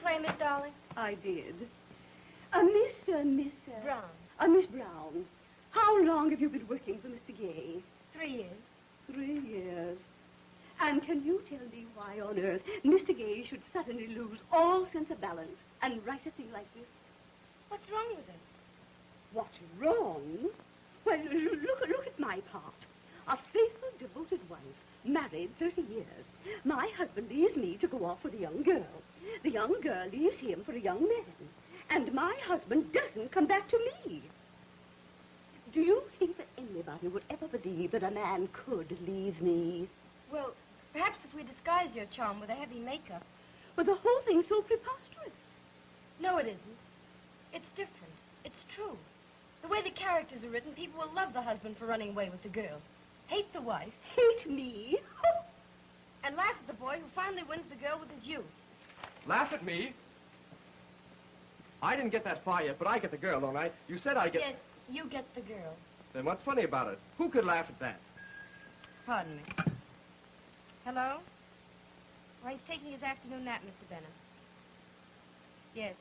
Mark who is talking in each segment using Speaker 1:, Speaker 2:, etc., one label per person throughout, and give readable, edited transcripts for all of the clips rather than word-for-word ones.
Speaker 1: play, Miss Darling?
Speaker 2: I did. Miss
Speaker 1: Brown.
Speaker 2: Miss Brown, how long have you been working for Mr. Gay?
Speaker 1: 3 years.
Speaker 2: 3 years. And can you tell me why on earth Mr. Gay should suddenly lose all sense of balance and write a thing like this?
Speaker 1: What's wrong with it?
Speaker 2: What's wrong? Well, look at my part. A faithful, devoted wife, married 30 years. My husband leaves me to go off with a young girl. The young girl leaves him for a young man. And my husband doesn't come back to me. Do you think that anybody would ever believe that a man could leave me?
Speaker 1: Well, perhaps if we disguise your charm with a heavy makeup.
Speaker 2: Well, the whole thing's so preposterous.
Speaker 1: No, it isn't. It's different. It's true. The way the characters are written, people will love the husband for running away with the girl, hate the wife.
Speaker 2: Hate me?
Speaker 1: And laugh at the boy who finally wins the girl with his youth.
Speaker 3: Laugh at me? I didn't get that far yet, but I get the girl, don't I? You said I get...
Speaker 1: Yes, you get the girl.
Speaker 3: Then what's funny about it? Who could laugh at that?
Speaker 1: Pardon me. Hello? Why, he's taking his afternoon nap, Mr. Benham. Yes.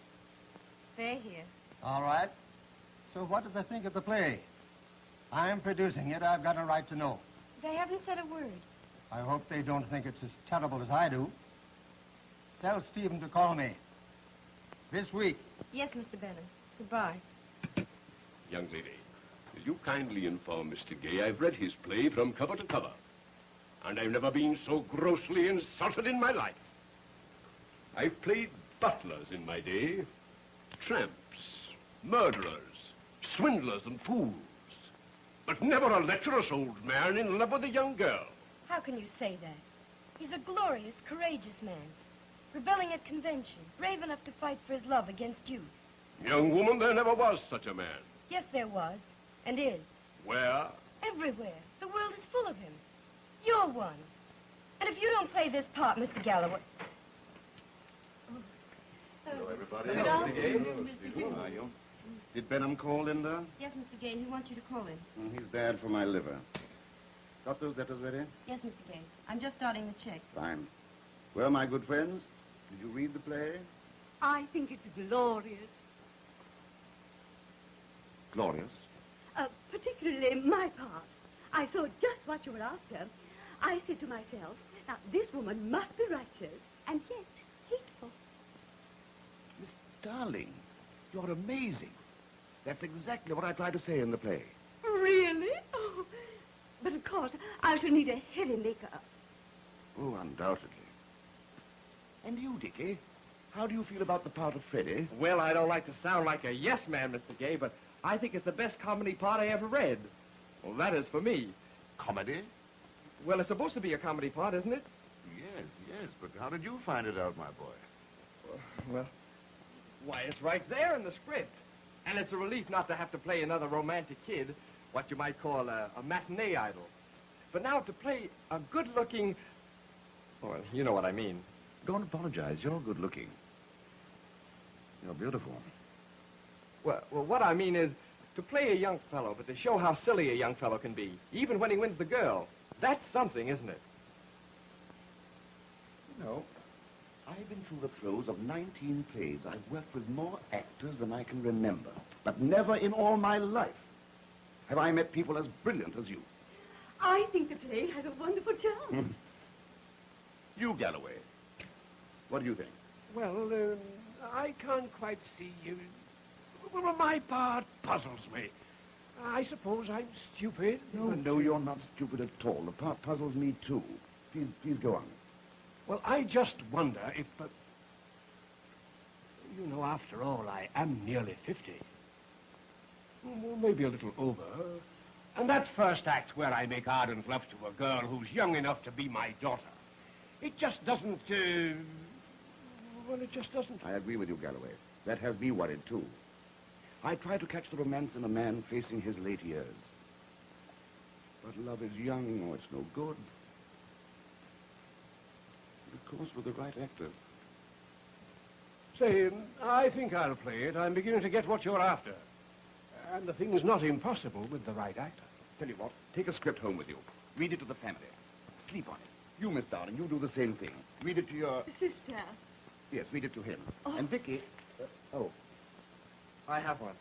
Speaker 1: They're here.
Speaker 4: All right. So what do they think of the play? I'm producing it. I've got a right to know.
Speaker 1: They haven't said a word.
Speaker 4: I hope they don't think it's as terrible as I do. Tell Stephen to call me. This week.
Speaker 1: Yes, Mr. Benham. Goodbye.
Speaker 5: Young lady, will you kindly inform Mr. Gay I've read his play from cover to cover, and I've never been so grossly insulted in my life. I've played butlers in my day, tramps, murderers, swindlers and fools, but never a lecherous old man in love with a young girl.
Speaker 1: How can you say that? He's a glorious, courageous man, rebelling at convention, brave enough to fight for his love against youth.
Speaker 5: Young woman, there never was such a man.
Speaker 1: Yes, there was, and is.
Speaker 5: Where?
Speaker 1: Everywhere. The world is full of him. You're one. And if you don't play this part, Mr. Galloway...
Speaker 6: Hello, everybody.
Speaker 1: Good afternoon, Mr. Gay.
Speaker 6: How are you? Did Benham call, Linda?
Speaker 1: Yes, Mr. Gay, he wants you to call in.
Speaker 6: He's bad for my liver. Got those letters ready?
Speaker 1: Yes, Mr. Gay. I'm just starting the check.
Speaker 6: Fine. Well, my good friends, did you read the play?
Speaker 2: I think it's glorious.
Speaker 6: Glorious.
Speaker 2: Particularly my part. I saw just what you were after. I said to myself, now, this woman must be righteous and yet hateful.
Speaker 7: Miss Darling, you're amazing. That's exactly what I tried to say in the play.
Speaker 2: Really? Oh, but of course, I shall need a heavy makeup.
Speaker 7: Oh, undoubtedly. And you, Dickie? How do you feel about the part of Freddie?
Speaker 3: Well, I don't like to sound like a yes man, Mr. Gay, but I think it's the best comedy part I ever read. Well, that is for me.
Speaker 7: Comedy?
Speaker 3: Well, it's supposed to be a comedy part, isn't it?
Speaker 7: Yes, but how did you find it out, my boy?
Speaker 3: Well, why, it's right there in the script. And it's a relief not to have to play another romantic kid, what you might call a matinee idol. But now to play a good-looking... Well, you know what I mean.
Speaker 7: Don't apologize. You're good-looking. You're beautiful.
Speaker 3: Well, what I mean is to play a young fellow, but to show how silly a young fellow can be, even when he wins the girl. That's something, isn't it?
Speaker 7: You know, I've been through the throes of 19 plays. I've worked with more actors than I can remember. But never in all my life have I met people as brilliant as you.
Speaker 2: I think the play has a wonderful charm.
Speaker 7: You, Galloway, what do you think?
Speaker 8: Well, I can't quite see you. Well, my part puzzles me. I suppose I'm stupid.
Speaker 7: No, you're not stupid at all. The part puzzles me, too. Please go on.
Speaker 8: Well, I just wonder if... you know, after all, I am nearly 50. Well, maybe a little over. And that first act where I make ardent love to a girl who's young enough to be my daughter, it just doesn't, well, it just doesn't...
Speaker 7: I agree with you, Galloway. That has me worried, too. I try to catch the romance in a man facing his late years. But love is young, or it's no good. Of course, with the right actor.
Speaker 8: Say, I think I'll play it. I'm beginning to get what you're after. And the thing's not impossible with the right actor.
Speaker 7: Tell you what, take a script home with you. Read it to the family. Sleep on it. You, Miss Darling, you do the same thing. Read it to your...
Speaker 2: Sister.
Speaker 7: Yes, read it to him.
Speaker 2: Oh.
Speaker 7: And Vicky...
Speaker 3: I have one.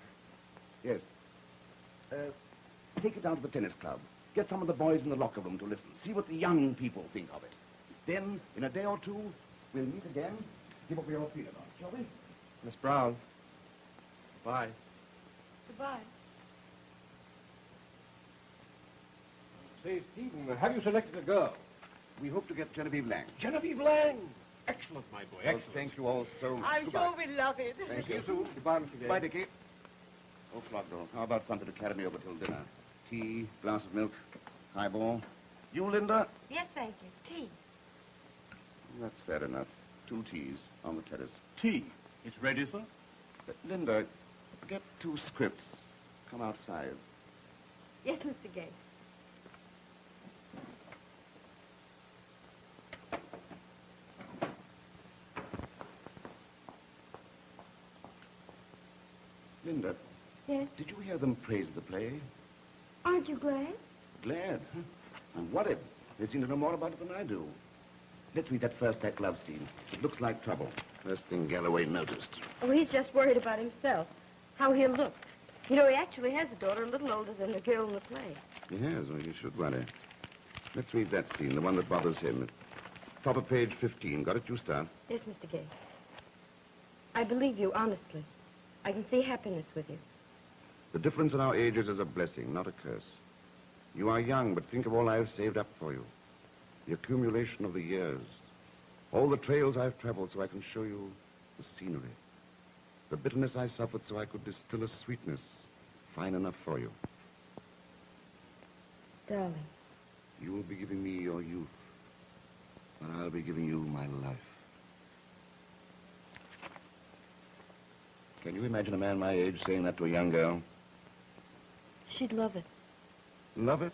Speaker 7: Yes. Take it down to the tennis club. Get some of the boys in the locker room to listen. See what the young people think of it. Then, in a day or two, we'll meet again. See what we all feel about it, shall we?
Speaker 3: Miss Brown. Bye.
Speaker 1: Goodbye.
Speaker 8: Say, Stephen, have you selected a girl?
Speaker 7: We hope to get Genevieve Lang.
Speaker 8: Genevieve Lang. Excellent, my boy,
Speaker 7: Well,
Speaker 8: excellent.
Speaker 7: thank you all so much.
Speaker 2: I'm
Speaker 7: Goodbye.
Speaker 2: sure we love it.
Speaker 7: Thank you.
Speaker 8: Goodbye, Mr. Gay.
Speaker 7: Goodbye, Dickie. Oh, Flogdo, how about something to carry me over till dinner? Tea, glass of milk, highball. You, Linda?
Speaker 1: Yes, thank you. Tea.
Speaker 7: That's fair enough. 2 teas on the terrace.
Speaker 8: Tea. It's ready, sir?
Speaker 7: Linda, get 2 scripts. Come outside.
Speaker 1: Yes, Mr. Gay.
Speaker 7: Linda,
Speaker 1: Yes?
Speaker 7: did you hear them praise the play?
Speaker 1: Aren't you glad?
Speaker 7: Glad. I'm worried. They seem to know more about it than I do. Let's read that first act love scene. It looks like trouble. First thing Galloway noticed.
Speaker 1: Oh, he's just worried about himself. How he'll look. You know, he actually has a daughter a little older than the girl in the play.
Speaker 7: Yes, well, you should worry. Let's read that scene, the one that bothers him. Top of page 15. Got it? You start.
Speaker 1: Yes, Mr. Gay. I believe you, honestly. I can see happiness with you.
Speaker 7: The difference in our ages is a blessing, not a curse. You are young, but think of all I've saved up for you. The accumulation of the years. All the trails I've traveled so I can show you the scenery. The bitterness I suffered so I could distill a sweetness fine enough for you.
Speaker 1: Darling.
Speaker 7: You will be giving me your youth, and I'll be giving you my life. Can you imagine a man my age saying that to a young girl?
Speaker 1: She'd love it.
Speaker 7: Love it?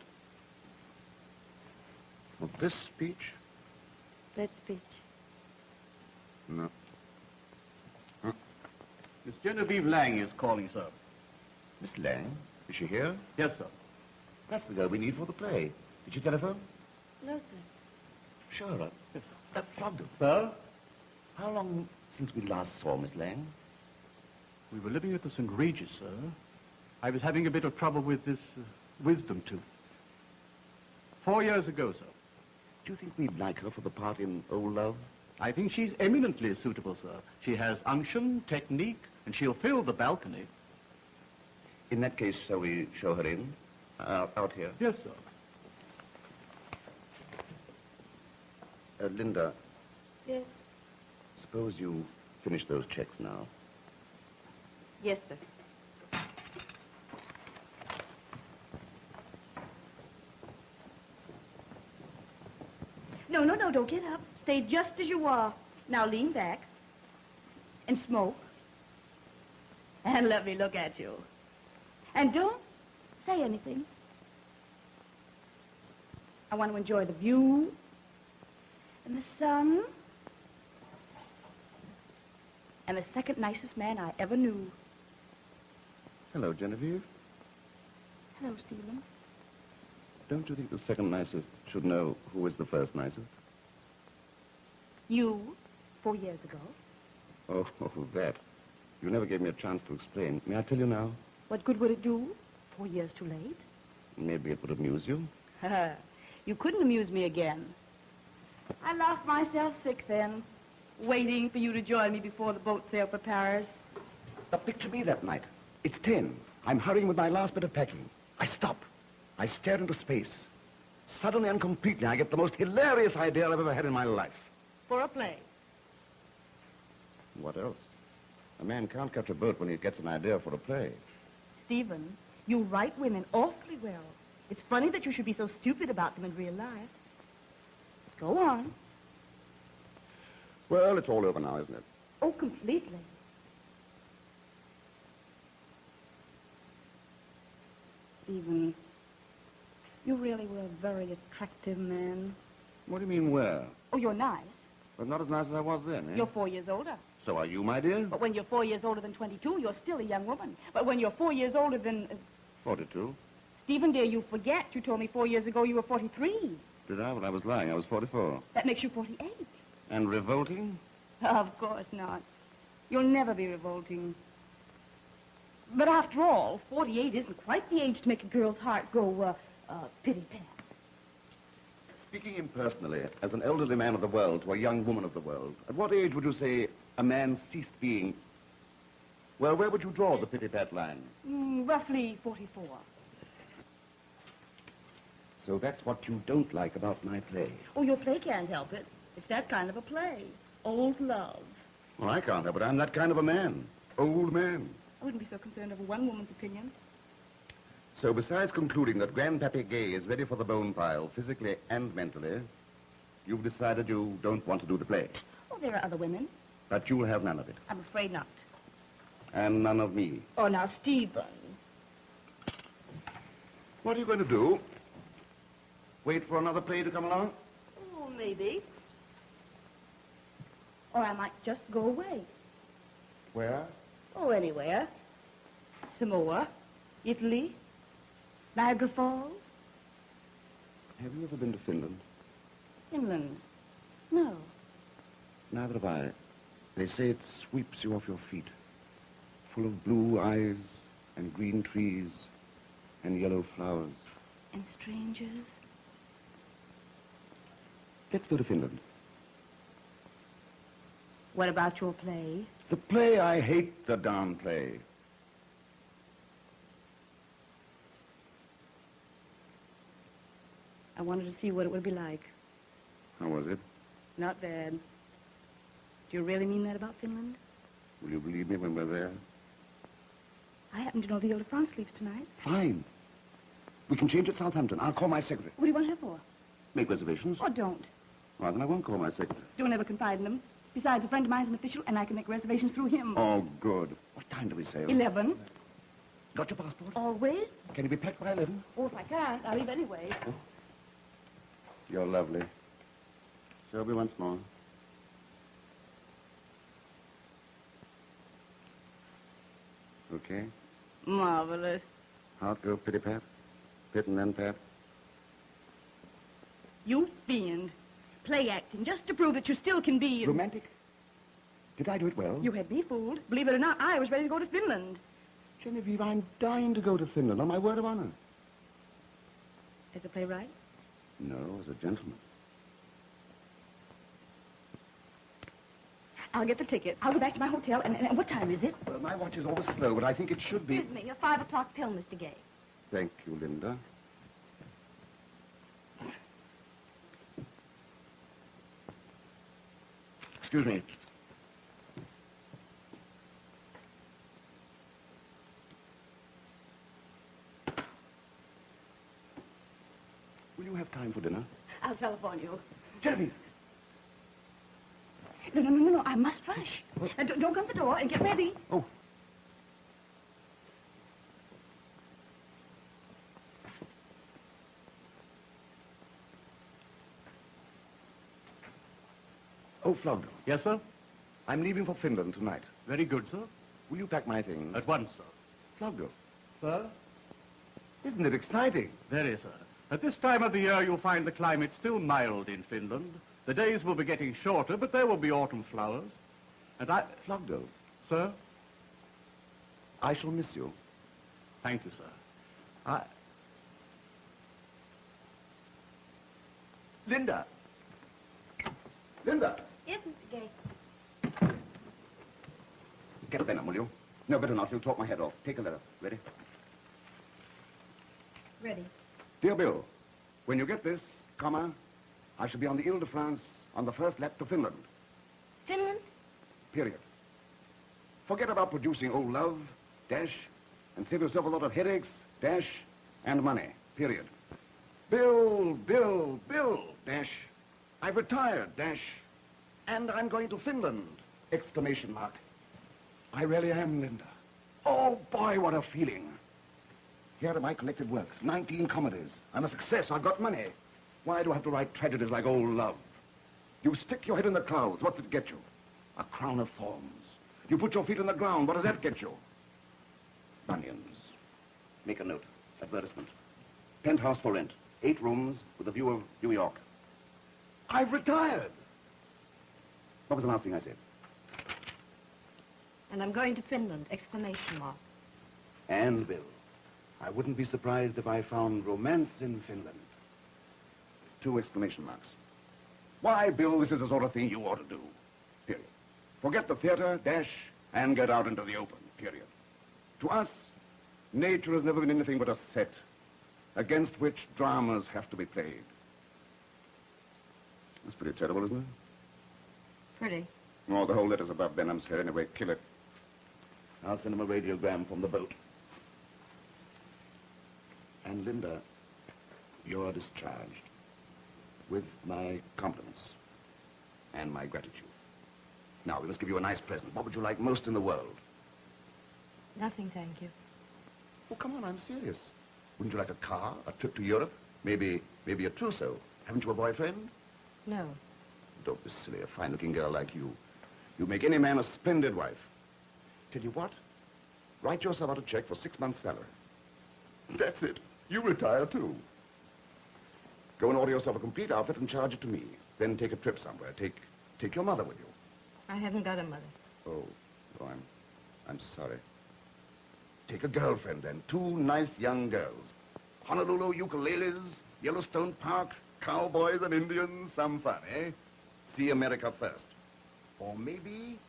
Speaker 7: Well, this speech?
Speaker 1: That speech.
Speaker 7: No.
Speaker 8: Miss Genevieve Lang is calling, sir.
Speaker 7: Miss Lang? Is she here?
Speaker 8: Yes, sir.
Speaker 7: That's the girl we need for the play. Did she telephone?
Speaker 1: No, sir.
Speaker 7: Sure. That flogged her.
Speaker 8: Sir?
Speaker 7: How long since we last saw Miss Lang?
Speaker 8: We were living at the St. Regis, sir. I was having a bit of trouble with this wisdom tooth. 4 years ago, sir.
Speaker 7: Do you think we'd like her for the part in Old Love?
Speaker 8: I think she's eminently suitable, sir. She has unction, technique, and she'll fill the balcony.
Speaker 7: In that case, shall we show her in? Out here?
Speaker 8: Yes, sir.
Speaker 7: Linda,
Speaker 1: Yes?
Speaker 7: suppose you finish those checks now.
Speaker 1: Yes, sir.
Speaker 2: No, don't get up. Stay just as you are. Now lean back and smoke. And let me look at you. And don't say anything. I want to enjoy the view and the sun and the second nicest man I ever knew.
Speaker 7: Hello, Genevieve.
Speaker 2: Hello, Stephen.
Speaker 7: Don't you think the second nicest should know who is the first nicest?
Speaker 2: You, 4 years ago.
Speaker 7: Oh, that. You never gave me a chance to explain. May I tell you now?
Speaker 2: What good would it do? 4 years too late.
Speaker 7: Maybe it would amuse you.
Speaker 2: You couldn't amuse me again. I laughed myself sick then, waiting for you to join me before the boat sailed for Paris.
Speaker 7: Now, picture me that night. It's 10. I'm hurrying with my last bit of packing. I stop. I stare into space. Suddenly and completely, I get the most hilarious idea I've ever had in my life.
Speaker 2: For a play.
Speaker 7: What else? A man can't catch a boat when he gets an idea for a play.
Speaker 2: Stephen, you write women awfully well. It's funny that you should be so stupid about them in real life. Go on.
Speaker 7: Well, it's all over now, isn't it?
Speaker 2: Oh, completely. Stephen, you really were a very attractive man.
Speaker 7: What do you mean, where?
Speaker 2: Oh, you're nice.
Speaker 7: Well, not as nice as I was then, eh?
Speaker 2: You're 4 years older.
Speaker 7: So are you, my dear?
Speaker 2: But when you're 4 years older than 22, you're still a young woman. But when you're 4 years older than...
Speaker 7: 42.
Speaker 2: Stephen, dear, you forget. You told me 4 years ago you were 43.
Speaker 7: Did I? Well, I was lying. I was 44.
Speaker 2: That makes you 48.
Speaker 7: And revolting?
Speaker 2: Of course not. You'll never be revolting. But after all, 48 isn't quite the age to make a girl's heart go, pity-pat.
Speaker 7: Speaking impersonally, as an elderly man of the world to a young woman of the world, at what age would you say a man ceased being... Well, where would you draw the pity-pat line?
Speaker 2: Roughly 44.
Speaker 7: So that's what you don't like about my play.
Speaker 2: Oh, your play can't help it. It's that kind of a play. Old love.
Speaker 7: Well, I can't help it. I'm that kind of a man. Old man.
Speaker 2: I wouldn't be so concerned over one woman's opinion.
Speaker 7: So besides concluding that Grandpappy Gay is ready for the bone pile, physically and mentally, you've decided you don't want to do the play.
Speaker 2: Oh, there are other women.
Speaker 7: But you'll have none of it.
Speaker 2: I'm afraid not.
Speaker 7: And none of me.
Speaker 2: Oh, now, Stephen.
Speaker 7: What are you going to do? Wait for another play to come along?
Speaker 2: Oh, maybe. Or I might just go away.
Speaker 7: Where?
Speaker 2: Oh, anywhere. Samoa, Italy, Niagara Falls.
Speaker 7: Have you ever been to Finland?
Speaker 2: Finland. No.
Speaker 7: Neither have I. They say it sweeps you off your feet. Full of blue eyes and green trees and yellow flowers.
Speaker 2: And strangers.
Speaker 7: Let's go to Finland.
Speaker 2: What about your play?
Speaker 7: The play, I hate the darn play.
Speaker 2: I wanted to see what it would be like.
Speaker 7: How was it?
Speaker 2: Not bad. Do you really mean that about Finland?
Speaker 7: Will you believe me when we're there?
Speaker 2: I happen to know the Ile-de-France leaves tonight.
Speaker 7: Fine. We can change at Southampton. I'll call my secretary.
Speaker 2: What do you want her for?
Speaker 7: Make reservations.
Speaker 2: Oh, don't.
Speaker 7: Well, then I won't call my secretary.
Speaker 2: Don't ever confide in him. Besides, a friend of mine's an official, and I can make reservations through him.
Speaker 7: Oh, good. What time do we sail?
Speaker 2: 11.
Speaker 7: Got your passport?
Speaker 2: Always?
Speaker 7: Can you be packed by 11?
Speaker 2: Oh, if I can't, I'll leave anyway.
Speaker 7: You're lovely. Sylvia, once more. Okay.
Speaker 2: Marvelous.
Speaker 7: How'd go, Pitty Pat? Pit and then Pat?
Speaker 2: You fiend. Play acting, just to prove that you still can be...
Speaker 7: Romantic? Did I do it well?
Speaker 2: You had me fooled. Believe it or not, I was ready to go to Finland.
Speaker 7: Genevieve, I'm dying to go to Finland, on my word of honor.
Speaker 2: As a playwright?
Speaker 7: No, as a gentleman.
Speaker 2: I'll get the ticket. I'll go back to my hotel, and what time is it?
Speaker 7: Well, my watch is always slow, but I think it should be...
Speaker 1: Excuse me, a 5 o'clock pill, Mr. Gay.
Speaker 7: Thank you, Linda. Excuse me. Will you have time for dinner?
Speaker 2: I'll telephone you.
Speaker 7: Genevieve!
Speaker 2: No, I must rush. Don't come to the door and get ready.
Speaker 7: Oh. Oh, Flogdo.
Speaker 8: Yes, sir?
Speaker 7: I'm leaving for Finland tonight.
Speaker 8: Very good, sir.
Speaker 7: Will you pack my things?
Speaker 8: At once, sir.
Speaker 7: Flogdo.
Speaker 8: Sir?
Speaker 7: Isn't it exciting?
Speaker 8: Very, sir. At this time of the year, you'll find the climate still mild in Finland. The days will be getting shorter, but there will be autumn flowers. And
Speaker 7: Flogdo,
Speaker 8: Sir?
Speaker 7: I shall miss you.
Speaker 8: Thank you, sir.
Speaker 7: Linda! Linda!
Speaker 1: Yes, Mr. Gay.
Speaker 7: Get a pen, will you? No, better not. You'll talk my head off. Take a letter. Ready?
Speaker 1: Ready.
Speaker 7: Dear Bill, when you get this, comma, I shall be on the Ile-de-France on the first lap to Finland.
Speaker 1: Finland?
Speaker 7: Period. Forget about producing old love, dash, and save yourself a lot of headaches, dash, and money. Period. Bill, dash. I've retired, dash. And I'm going to Finland, exclamation mark. I really am, Linda. Oh, boy, what a feeling. Here are my collected works, 19 comedies. I'm a success. I've got money. Why do I have to write tragedies like old love? You stick your head in the clouds. What's it get you? A crown of thorns. You put your feet in the ground. What does that get you? Bunions. Make a note. Advertisement. Penthouse for rent. 8 rooms with a view of New York. I've retired. What was the last thing I said?
Speaker 1: And I'm going to Finland, exclamation mark.
Speaker 6: And Bill, I wouldn't be surprised if I found romance in Finland. 2 exclamation marks. Why, Bill, this is the sort of thing you ought to do. Period. Forget the theater, dash, and get out into the open. Period. To us, nature has never been anything but a set against which dramas have to be played. That's pretty terrible, isn't it?
Speaker 1: Pretty.
Speaker 6: Oh, the whole letter's above Benham's head. Anyway, kill it. I'll send him a radiogram from the boat. And Linda, you're discharged. With my compliments. And my gratitude. Now, we must give you a nice present. What would you like most in the world?
Speaker 1: Nothing, thank you.
Speaker 6: Oh, come on, I'm serious. Wouldn't you like a car, a trip to Europe? Maybe a trousseau. Haven't you a boyfriend?
Speaker 1: No.
Speaker 6: Don't be silly. A fine-looking girl like you. You make any man a splendid wife. Tell you what? Write yourself out a check for 6 months' salary. That's it. You retire, too. Go and order yourself a complete outfit and charge it to me. Then take a trip somewhere. Take your mother with you.
Speaker 1: I haven't got a mother.
Speaker 6: Oh, I'm sorry. Take a girlfriend, then. 2 nice young girls. Honolulu ukuleles, Yellowstone Park, cowboys and Indians, some fun, eh? See America first. Or maybe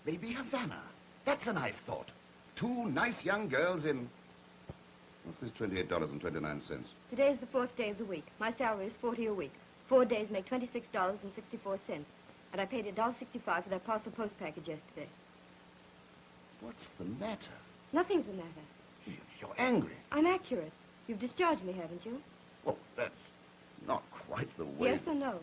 Speaker 6: Havana. That's a nice thought. 2 nice young girls in... What's this $28.29?
Speaker 1: Today's the 4th day of the week. My salary is $40 a week. 4 days make $26.64. And I paid $1.65 for that parcel post package yesterday.
Speaker 6: What's the matter?
Speaker 1: Nothing's the matter.
Speaker 6: You're angry.
Speaker 1: I'm accurate. You've discharged me, haven't you?
Speaker 6: Oh, that's not quite the way...
Speaker 1: Yes or no?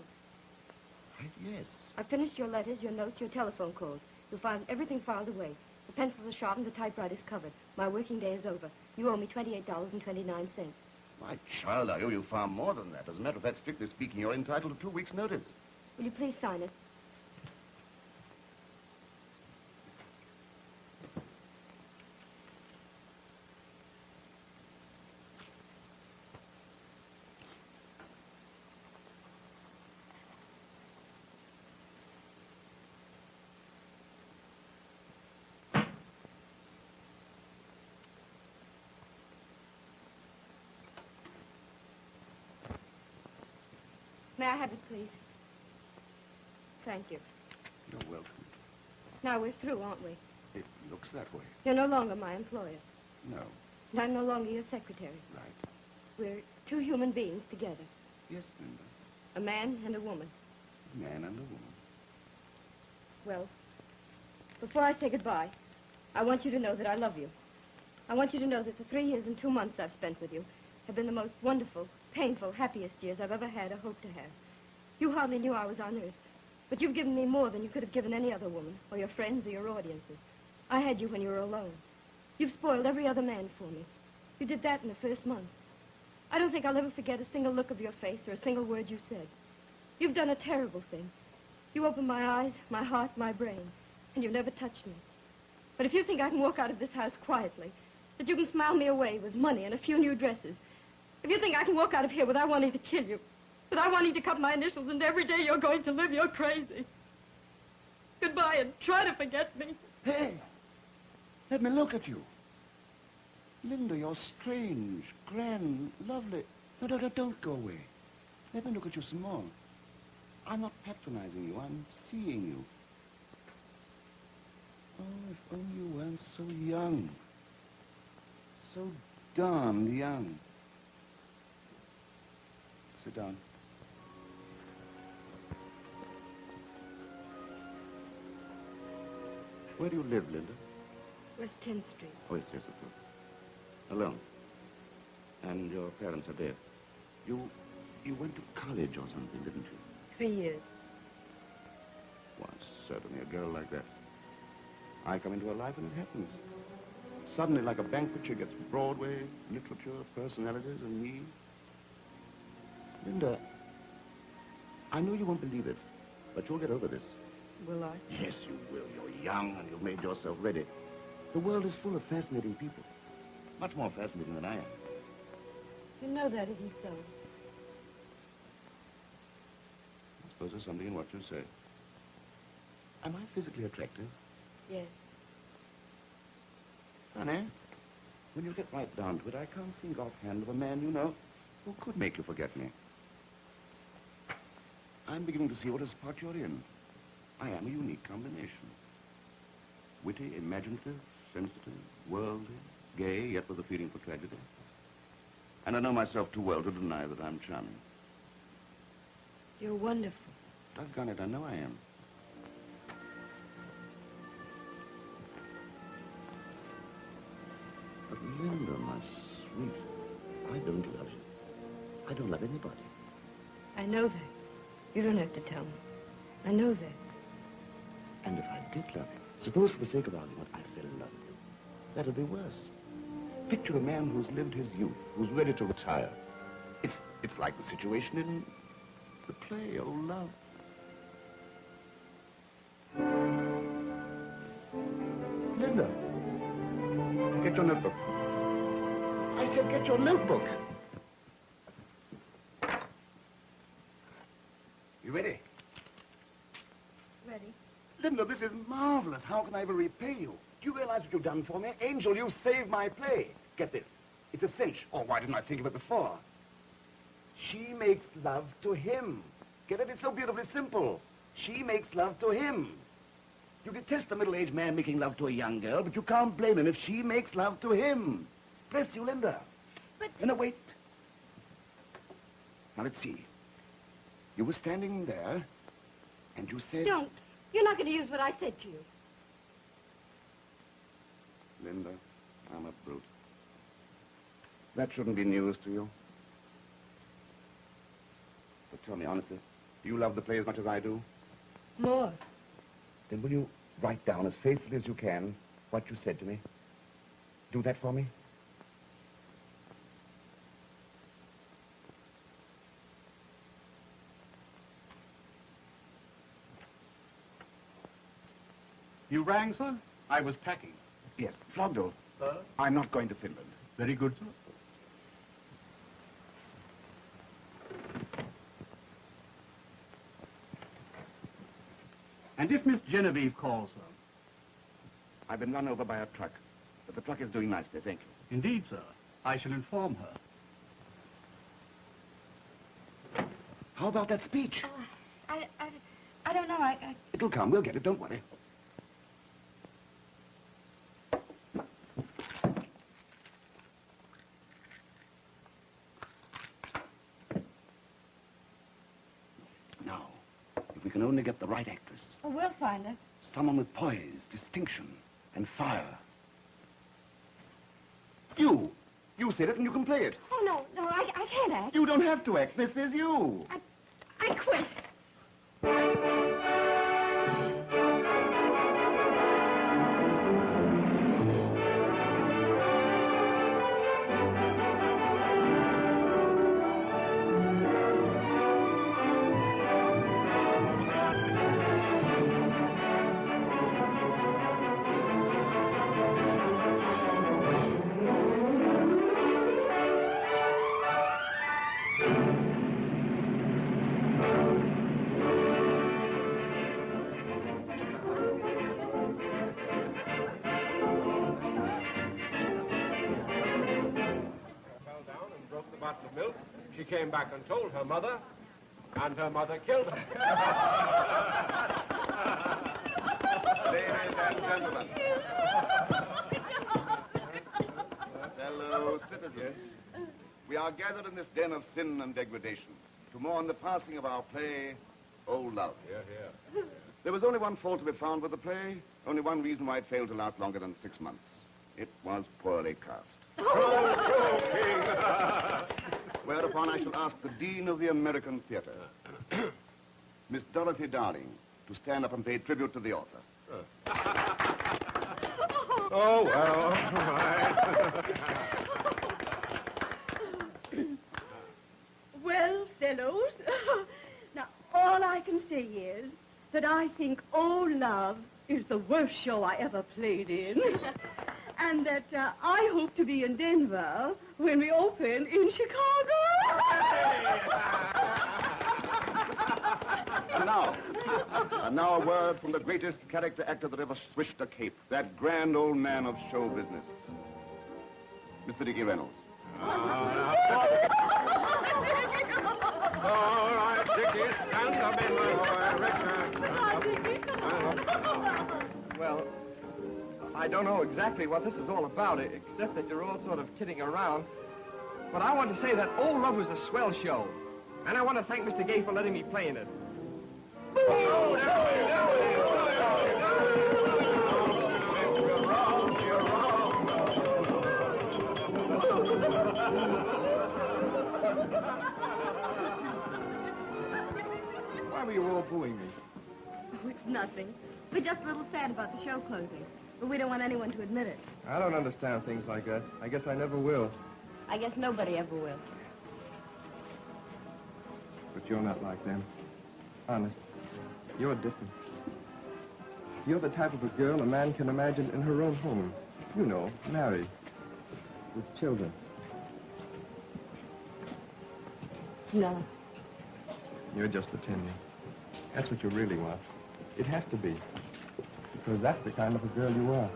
Speaker 6: Yes.
Speaker 1: I've finished your letters, your notes, your telephone calls. You'll find everything filed away. The pencils are sharpened, the typewriter's covered. My working day is over. You owe me $28.29.
Speaker 6: My child, I owe you far more than that. As a matter of fact, strictly speaking, you're entitled to 2 weeks' notice.
Speaker 1: Will you please sign it? May I have it, please? Thank you.
Speaker 6: You're welcome.
Speaker 1: Now we're through, aren't we?
Speaker 6: It looks that way.
Speaker 1: You're no longer my employer.
Speaker 6: No.
Speaker 1: And I'm no longer your secretary.
Speaker 6: Right.
Speaker 1: We're 2 human beings together.
Speaker 6: Yes, Linda.
Speaker 1: A man and a woman.
Speaker 6: A man and a woman.
Speaker 1: Well, before I say goodbye, I want you to know that I love you. I want you to know that the 3 years and 2 months I've spent with you have been the most wonderful, painful, happiest years I've ever had or hoped to have. You hardly knew I was on Earth, but you've given me more than you could have given any other woman, or your friends, or your audiences. I had you when you were alone. You've spoiled every other man for me. You did that in the first month. I don't think I'll ever forget a single look of your face or a single word you said. You've done a terrible thing. You opened my eyes, my heart, my brain, and you've never touched me. But if you think I can walk out of this house quietly, that you can smile me away with money and a few new dresses, if you think I can walk out of here without wanting to kill you, without wanting to cut my initials into every day you're going to live, you're crazy. Goodbye, and try to forget me.
Speaker 6: Hey, let me look at you. Linda, you're strange, grand, lovely. No, don't go away. Let me look at you some more. I'm not patronizing you. I'm seeing you. Oh, if only you weren't so young. So darned young. Sit down. Where do you live, Linda?
Speaker 1: West 10th Street.
Speaker 6: Oh, yes, of course. Alone. And your parents are dead. You went to college or something, didn't you?
Speaker 1: 3 years.
Speaker 6: Why, certainly a girl like that. I come into her life and it happens. Suddenly, like a banquet, she gets Broadway, literature, personalities, and me. Linda, I know you won't believe it, but you'll get over this.
Speaker 1: Will I?
Speaker 6: Yes, you will. You're young and you've made yourself ready. The world is full of fascinating people. Much more fascinating than I am.
Speaker 1: You know that isn't so.
Speaker 6: I suppose there's something in what you say. Am I physically attractive?
Speaker 1: Yes.
Speaker 7: Honey, when you get right down to it, I can't think offhand of a man you know who could make you forget me. I'm beginning to see what a spot you're in. I am a unique combination. Witty, imaginative, sensitive, worldly, gay, yet with a feeling for tragedy. And I know myself too well to deny that I'm charming.
Speaker 1: You're wonderful.
Speaker 7: Doggone it, I know I am. But Linda, my sweet, I don't love you. I don't love anybody.
Speaker 1: I know that. You don't have to tell me. I know that.
Speaker 7: And if I did love you, suppose for the sake of argument I fell in love with you, that'd be worse. Picture a man who's lived his youth, who's ready to retire. It's like the situation in the play, Oh Love. Linda, get your notebook. I said get your notebook. You ready?
Speaker 1: Ready?
Speaker 7: Linda, this is marvelous. How can I ever repay you? Do you realize what you've done for me? Angel, you've saved my play. Get this. It's a cinch. Oh, why didn't I think of it before? She makes love to him. Get it? It's so beautifully simple. She makes love to him. You detest a middle-aged man making love to a young girl, but you can't blame him if she makes love to him. Bless you, Linda.
Speaker 1: But...
Speaker 7: No, wait. Now, let's see. You were standing there, and you said...
Speaker 1: Don't. You're not going to use what I said to you.
Speaker 7: Linda, I'm a brute. That shouldn't be news to you. But tell me honestly, do you love the play as much as I do?
Speaker 1: More.
Speaker 7: Then will you write down as faithfully as you can what you said to me? Do that for me?
Speaker 9: You rang, sir? I was packing.
Speaker 7: Yes, Flogdell.
Speaker 9: Sir?
Speaker 7: I'm not going to Finland.
Speaker 9: Very good, sir. And if Miss Genevieve calls, sir?
Speaker 7: I've been run over by a truck, but the truck is doing nicely, thank you.
Speaker 9: Indeed, sir. I shall inform her.
Speaker 7: How about that speech?
Speaker 1: I don't know. I...
Speaker 7: It'll come. We'll get it. Don't worry. Now, if we can only get the right actress.
Speaker 1: Oh, we'll find her.
Speaker 7: Someone with poise, distinction, and fire. You said it and you can play it.
Speaker 1: Oh, no, I can't act.
Speaker 7: You don't have to act. This is you.
Speaker 1: I quit.
Speaker 8: She came back and told her mother, and her mother killed her.
Speaker 7: Ladies and gentlemen. Fellow citizens, we are gathered in this den of sin and degradation to mourn the passing of our play, Oh Love.
Speaker 8: Here, here.
Speaker 7: There was only one fault to be found with the play, only one reason why it failed to last longer than 6 months. It was poorly cast. Whereupon I shall ask the Dean of the American Theater, Miss Dorothy Darling, to stand up and pay tribute to the author.
Speaker 8: Oh, well, all right.
Speaker 2: Well, fellows, now, all I can say is that I think Oh Love is the worst show I ever played in. And that I hope to be in Denver when we open in Chicago.
Speaker 6: And now a word from the greatest character actor that ever swished a cape. That grand old man of show business. Mr. Dickie Reynolds.
Speaker 3: All right, Dickie, stand up in my Well, I don't know exactly what this is all about, except that you're all sort of kidding around. But I want to say that Old Love was a swell show. And I want to thank Mr. Gay for letting me play in it. Why were you all booing me?
Speaker 1: Oh, it's nothing. We're just a little sad about the show closing. But we don't want anyone to admit it.
Speaker 3: I don't understand things like that. I guess I never will.
Speaker 1: I guess nobody ever will.
Speaker 3: But you're not like them. Honest. You're different. You're the type of a girl a man can imagine in her own home. You know, married. With children.
Speaker 1: No.
Speaker 3: You're just pretending. That's what you really want. It has to be. Because that's the kind of a girl you are.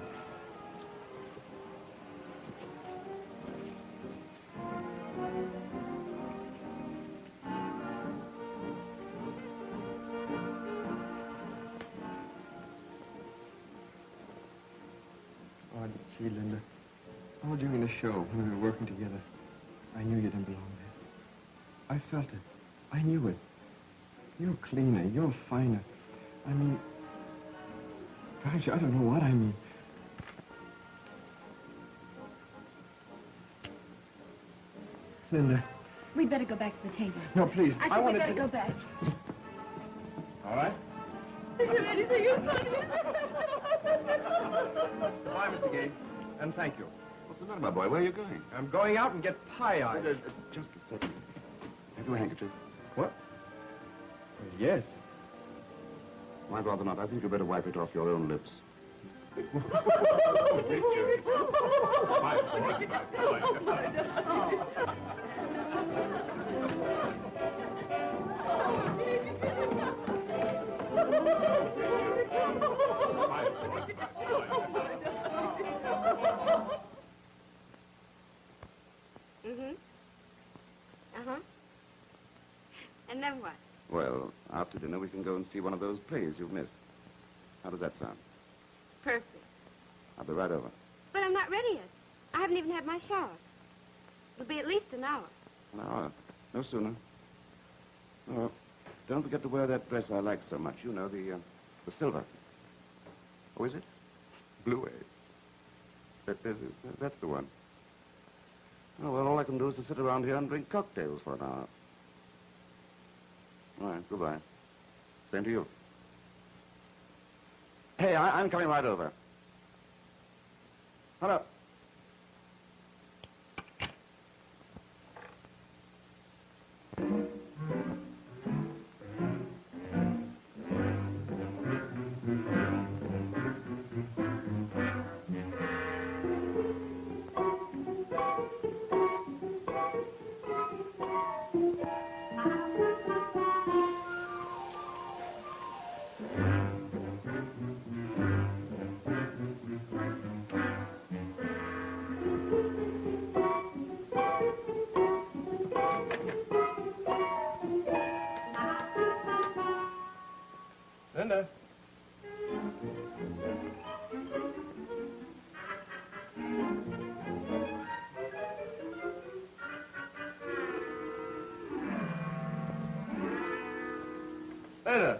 Speaker 3: Oh, gee, Linda. All during the show, when we were working together, I knew you didn't belong there. I felt it. I knew it. You're cleaner. You're finer. I mean... Gosh, I don't know what I mean. Linda.
Speaker 1: We'd better go back to the table.
Speaker 3: No, please.
Speaker 1: I think
Speaker 3: want
Speaker 1: we
Speaker 3: to
Speaker 1: better go back.
Speaker 3: All right.
Speaker 1: Is there anything you funny?
Speaker 3: Bye, Mr. Gay. And thank you.
Speaker 6: What's the matter, my boy? Where are you going?
Speaker 3: I'm going out and get pie-eyed.
Speaker 6: Just a second. Have you a handkerchief?
Speaker 3: What? Yes.
Speaker 6: Why bother not? I think you better wipe it off your own lips.
Speaker 1: Mm-hmm. Uh-huh. And then what?
Speaker 6: Well, after dinner, we can go and see one of those plays you've missed. How does that sound?
Speaker 1: Perfect.
Speaker 6: I'll be right over.
Speaker 1: But I'm not ready yet. I haven't even had my shower. It'll be at least an hour.
Speaker 6: An hour? No sooner. Oh, don't forget to wear that dress I like so much. You know, the silver. Oh, is it? Blue, eh? That's the one. Oh, well, all I can do is to sit around here and drink cocktails for an hour. All right, goodbye. Same to you. Hey, I'm coming right over. Hello.
Speaker 3: Linda. Linda.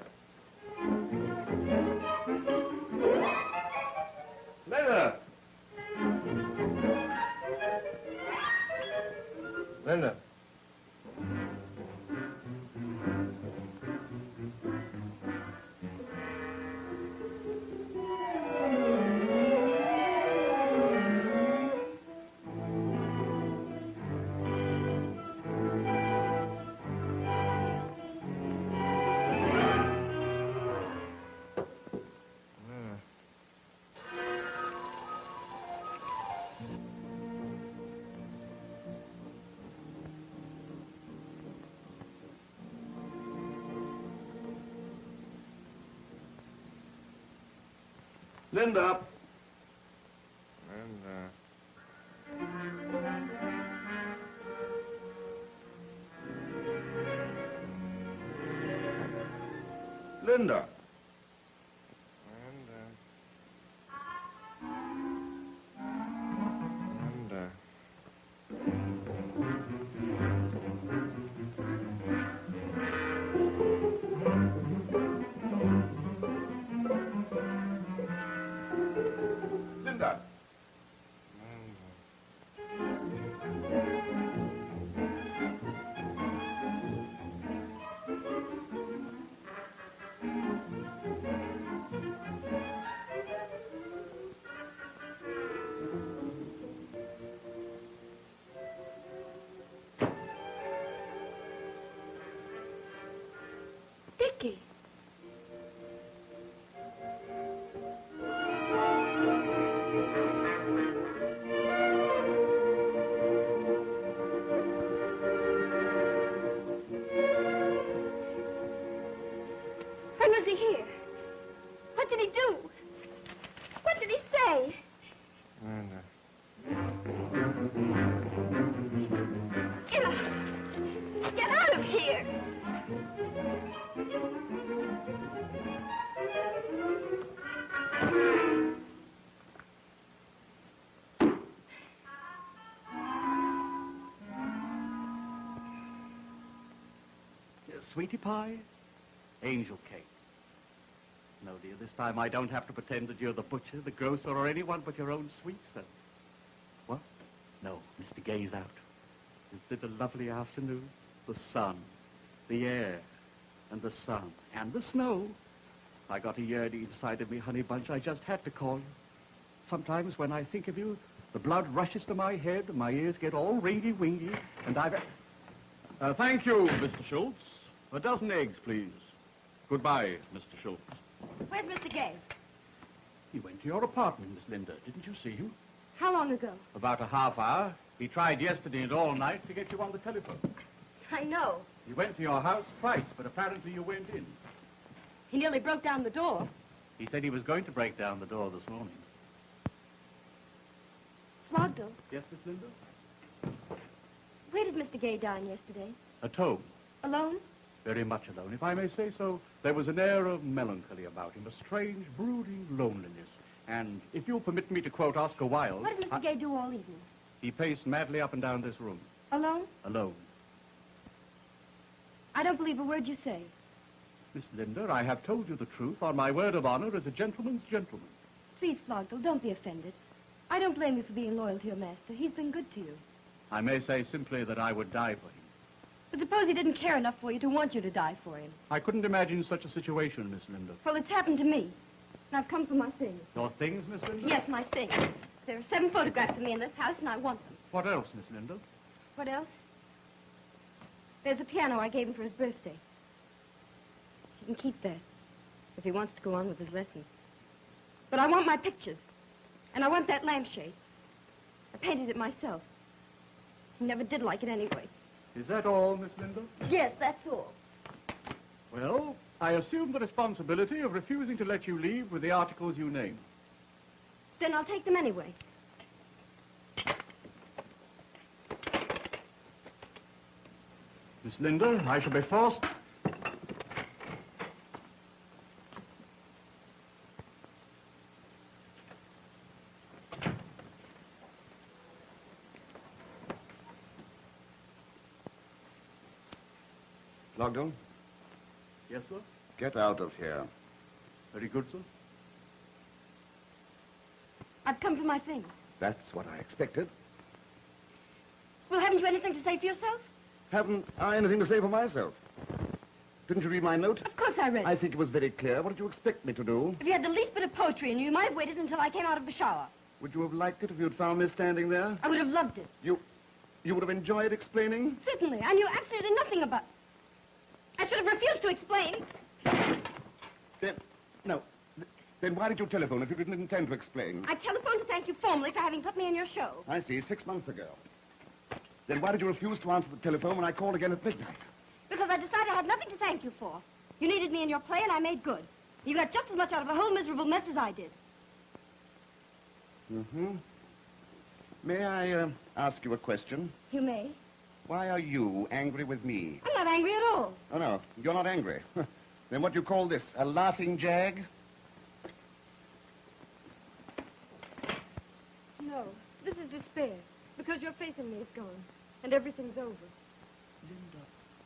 Speaker 3: Linda. Linda.
Speaker 6: Linda.
Speaker 3: And,
Speaker 6: Linda. Linda.
Speaker 1: Dickie. When was he here? What did he do? What did he say? Get out! Get out of here!
Speaker 9: Sweetie pie, angel cake. No, dear, this time I don't have to pretend that you're the butcher, the grocer, or anyone but your own sweet self. What? No, Mr. Gay's out. Isn't it a lovely afternoon? The sun, the air, and the sun, and the snow. I got a yearning inside of me, honey bunch. I just had to call you. Sometimes when I think of you, the blood rushes to my head, and my ears get all ringy-wingy, and I've...
Speaker 8: Thank you, Mr. Schultz. A dozen eggs, please. Goodbye, Mr. Schultz.
Speaker 1: Where's Mr. Gay?
Speaker 8: He went to your apartment, Miss Linda. Didn't you see him?
Speaker 1: How long ago?
Speaker 8: About a half hour. He tried yesterday and all night to get you on the telephone.
Speaker 1: I know.
Speaker 8: He went to your house twice, but apparently you went in.
Speaker 1: He nearly broke down the door.
Speaker 8: He said he was going to break down the door this morning.
Speaker 1: Slogdell,
Speaker 8: Yes, Miss Linda?
Speaker 1: where did Mr. Gay dine yesterday?
Speaker 8: At home.
Speaker 1: Alone?
Speaker 8: Very much alone, if I may say so. There was an air of melancholy about him, a strange, brooding loneliness. And if you'll permit me to quote Oscar Wilde...
Speaker 1: What did Mr. Gay do all evening?
Speaker 8: He paced madly up and down this room.
Speaker 1: Alone?
Speaker 8: Alone.
Speaker 1: I don't believe a word you say.
Speaker 8: Miss Linda, I have told you the truth on my word of honor as a gentleman's gentleman.
Speaker 1: Please, Flogdell, don't be offended. I don't blame you for being loyal to your master. He's been good to you.
Speaker 8: I may say simply that I would die for him.
Speaker 1: But suppose he didn't care enough for you to want you to die for him.
Speaker 8: I couldn't imagine such a situation, Miss Linda.
Speaker 1: Well, it's happened to me. And I've come for my things.
Speaker 8: Your things, Miss Linda?
Speaker 1: Yes, my things. There are 7 photographs of me in this house, and I want them.
Speaker 8: What else, Miss Linda?
Speaker 1: What else? There's a piano I gave him for his birthday. He can keep that if he wants to go on with his lessons. But I want my pictures. And I want that lampshade. I painted it myself. He never did like it anyway.
Speaker 8: Is that all, Miss Linda?
Speaker 1: Yes, that's all.
Speaker 8: Well, I assume the responsibility of refusing to let you leave with the articles you name.
Speaker 1: Then I'll take them anyway.
Speaker 8: Miss Linda, I shall be forced...
Speaker 6: Slogdell,
Speaker 8: Yes, sir?
Speaker 6: get out of here.
Speaker 8: Very good, sir.
Speaker 1: I've come for my things.
Speaker 6: That's what I expected.
Speaker 1: Well, haven't you anything to say for yourself?
Speaker 6: Haven't I anything to say for myself? Didn't you read my note?
Speaker 1: Of course I read it.
Speaker 6: I think it was very clear. What did you expect me to do?
Speaker 1: If you had the least bit of poetry in you, you might have waited until I came out of the shower.
Speaker 6: Would you have liked it if you'd found me standing there?
Speaker 1: I would have loved it.
Speaker 6: You would have enjoyed explaining?
Speaker 1: Certainly. I knew absolutely nothing about... I should have refused to explain.
Speaker 6: Then why did you telephone if you didn't intend to explain?
Speaker 1: I telephoned to thank you formally for having put me in your show.
Speaker 6: I see, 6 months ago. Then why did you refuse to answer the telephone when I called again at midnight?
Speaker 1: Because I decided I had nothing to thank you for. You needed me in your play, and I made good. You got just as much out of the whole miserable mess as I did.
Speaker 7: Mm-hmm. May I ask you a question?
Speaker 1: You may.
Speaker 7: Why are you angry with me?
Speaker 1: I'm not angry at all.
Speaker 7: Oh, no, you're not angry. Then what do you call this, a laughing jag?
Speaker 1: No, this is despair. Because your faith in me is gone. And everything's over.
Speaker 7: Linda,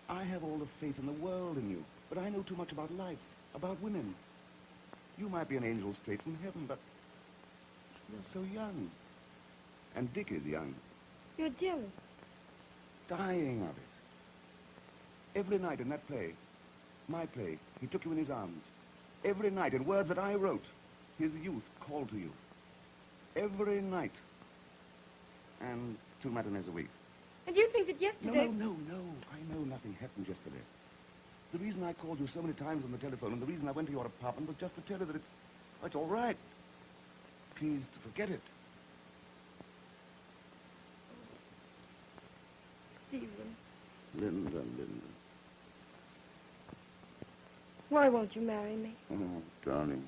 Speaker 7: I have all the faith in the world in you, but I know too much about life, about women. You might be an angel straight from heaven, but you're so young. And Dick is young.
Speaker 1: You're jealous.
Speaker 7: Dying of it. Every night in that play, my play, he took you in his arms. Every night, in words that I wrote, his youth called to you. Every night. And 2 matinees a week.
Speaker 1: And you think that yesterday...
Speaker 7: No. I know nothing happened yesterday. The reason I called you so many times on the telephone and the reason I went to your apartment was just to tell you that it's all right. Please to forget it.
Speaker 1: Stephen,
Speaker 7: Linda.
Speaker 1: why won't you marry me?
Speaker 7: Oh, darling.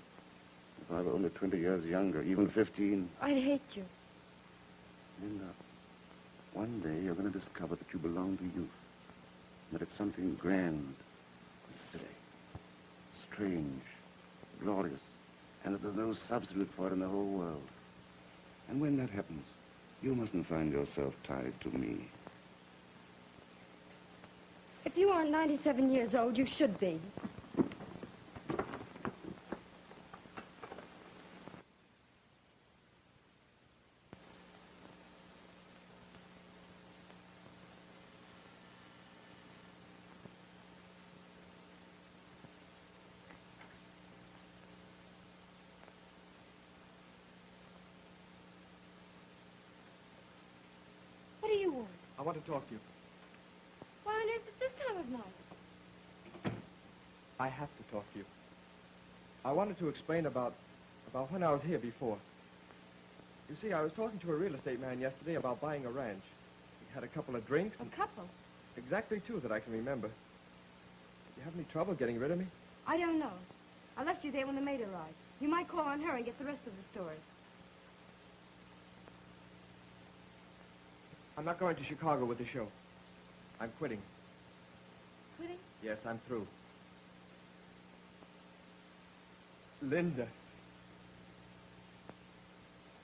Speaker 7: If I were only 20 years younger, even 15.
Speaker 1: I'd hate you.
Speaker 7: Linda, one day you're going to discover that you belong to youth. That it's something grand, and silly, strange, glorious, and that there's no substitute for it in the whole world. And when that happens, you mustn't find yourself tied to me.
Speaker 1: If you aren't 97 years old, you should be. What do you want?
Speaker 3: I want to talk to you.
Speaker 1: Why on earth at this time of night?
Speaker 3: I have to talk to you. I wanted to explain about when I was here before. You see, I was talking to a real estate man yesterday about buying a ranch. We had a couple of drinks.
Speaker 1: A couple?
Speaker 3: Exactly 2 that I can remember. Did you have any trouble getting rid of me?
Speaker 1: I don't know. I left you there when the maid arrived. You might call on her and get the rest of the story.
Speaker 3: I'm not going to Chicago with the show. I'm quitting.
Speaker 1: Quitting?
Speaker 3: Yes, I'm through. Linda.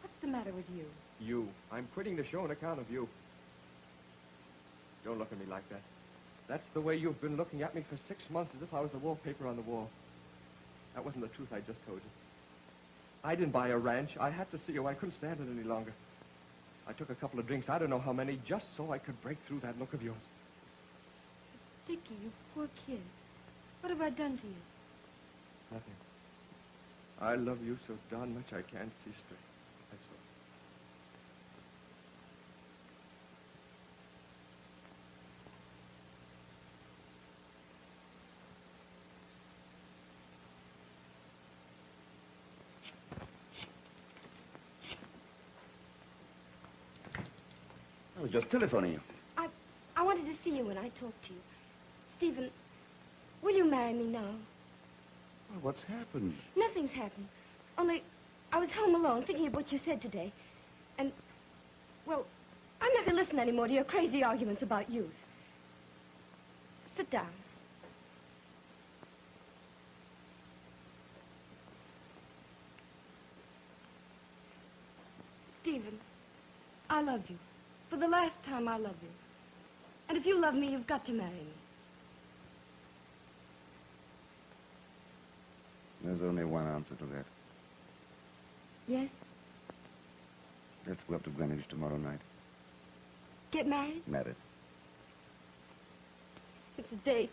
Speaker 1: What's the matter with you?
Speaker 3: You. I'm quitting the show on account of you. Don't look at me like that. That's the way you've been looking at me for 6 months, as if I was the wallpaper on the wall. That wasn't the truth I just told you. I didn't buy a ranch. I had to see you. I couldn't stand it any longer. I took a couple of drinks, I don't know how many, just so I could break through that look of yours.
Speaker 1: Dickie, you poor kid. What have I done to you?
Speaker 3: Nothing. I love you so darn much I can't see straight. That's all.
Speaker 7: I was just telephoning you.
Speaker 1: I wanted to see you when I talked to you. Stephen, will you marry me now?
Speaker 7: Well, what's happened?
Speaker 1: Nothing's happened. Only, I was home alone thinking of what you said today. And, well, I'm not going to listen anymore to your crazy arguments about youth. Sit down. Stephen, I love you. For the last time, I love you. And if you love me, you've got to marry me.
Speaker 7: There's only one answer to that.
Speaker 1: Yes?
Speaker 7: Let's go up to Greenwich tomorrow night.
Speaker 1: Get married?
Speaker 7: Married.
Speaker 1: It's a date.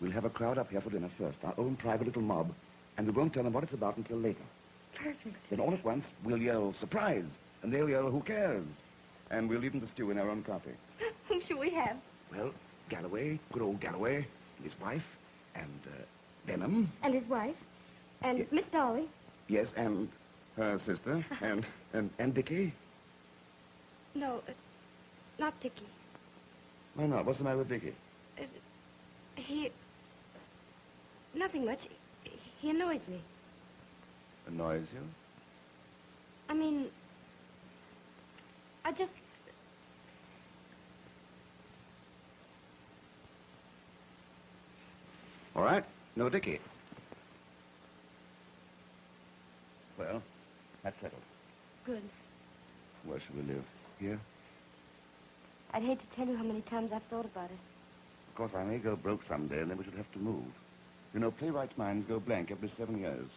Speaker 7: We'll have a crowd up here for dinner first, our own private little mob, and we won't tell them what it's about until later.
Speaker 1: Perfect.
Speaker 7: Then all at once, we'll yell, surprise, and they'll yell, who cares? And we'll leave them to stew in our own coffee.
Speaker 1: Whom shall we have?
Speaker 7: Well, Galloway, good old Galloway, and his wife, and Benham.
Speaker 1: And his wife. And
Speaker 7: Yes.
Speaker 1: Miss Dolly.
Speaker 7: Yes, and her sister, and Dickie.
Speaker 1: No, not Dickie.
Speaker 7: Why not? What's the matter with Dickie?
Speaker 1: He... Nothing much. He annoys me.
Speaker 7: Annoys you?
Speaker 1: I mean, I just...
Speaker 7: All right. No Dickie. Well, that's settled.
Speaker 1: Good.
Speaker 7: Where shall we live? Here?
Speaker 1: I'd hate to tell you how many times I've thought about it.
Speaker 7: Of course, I may go broke someday, and then we should have to move. You know, playwrights' minds go blank every 7 years.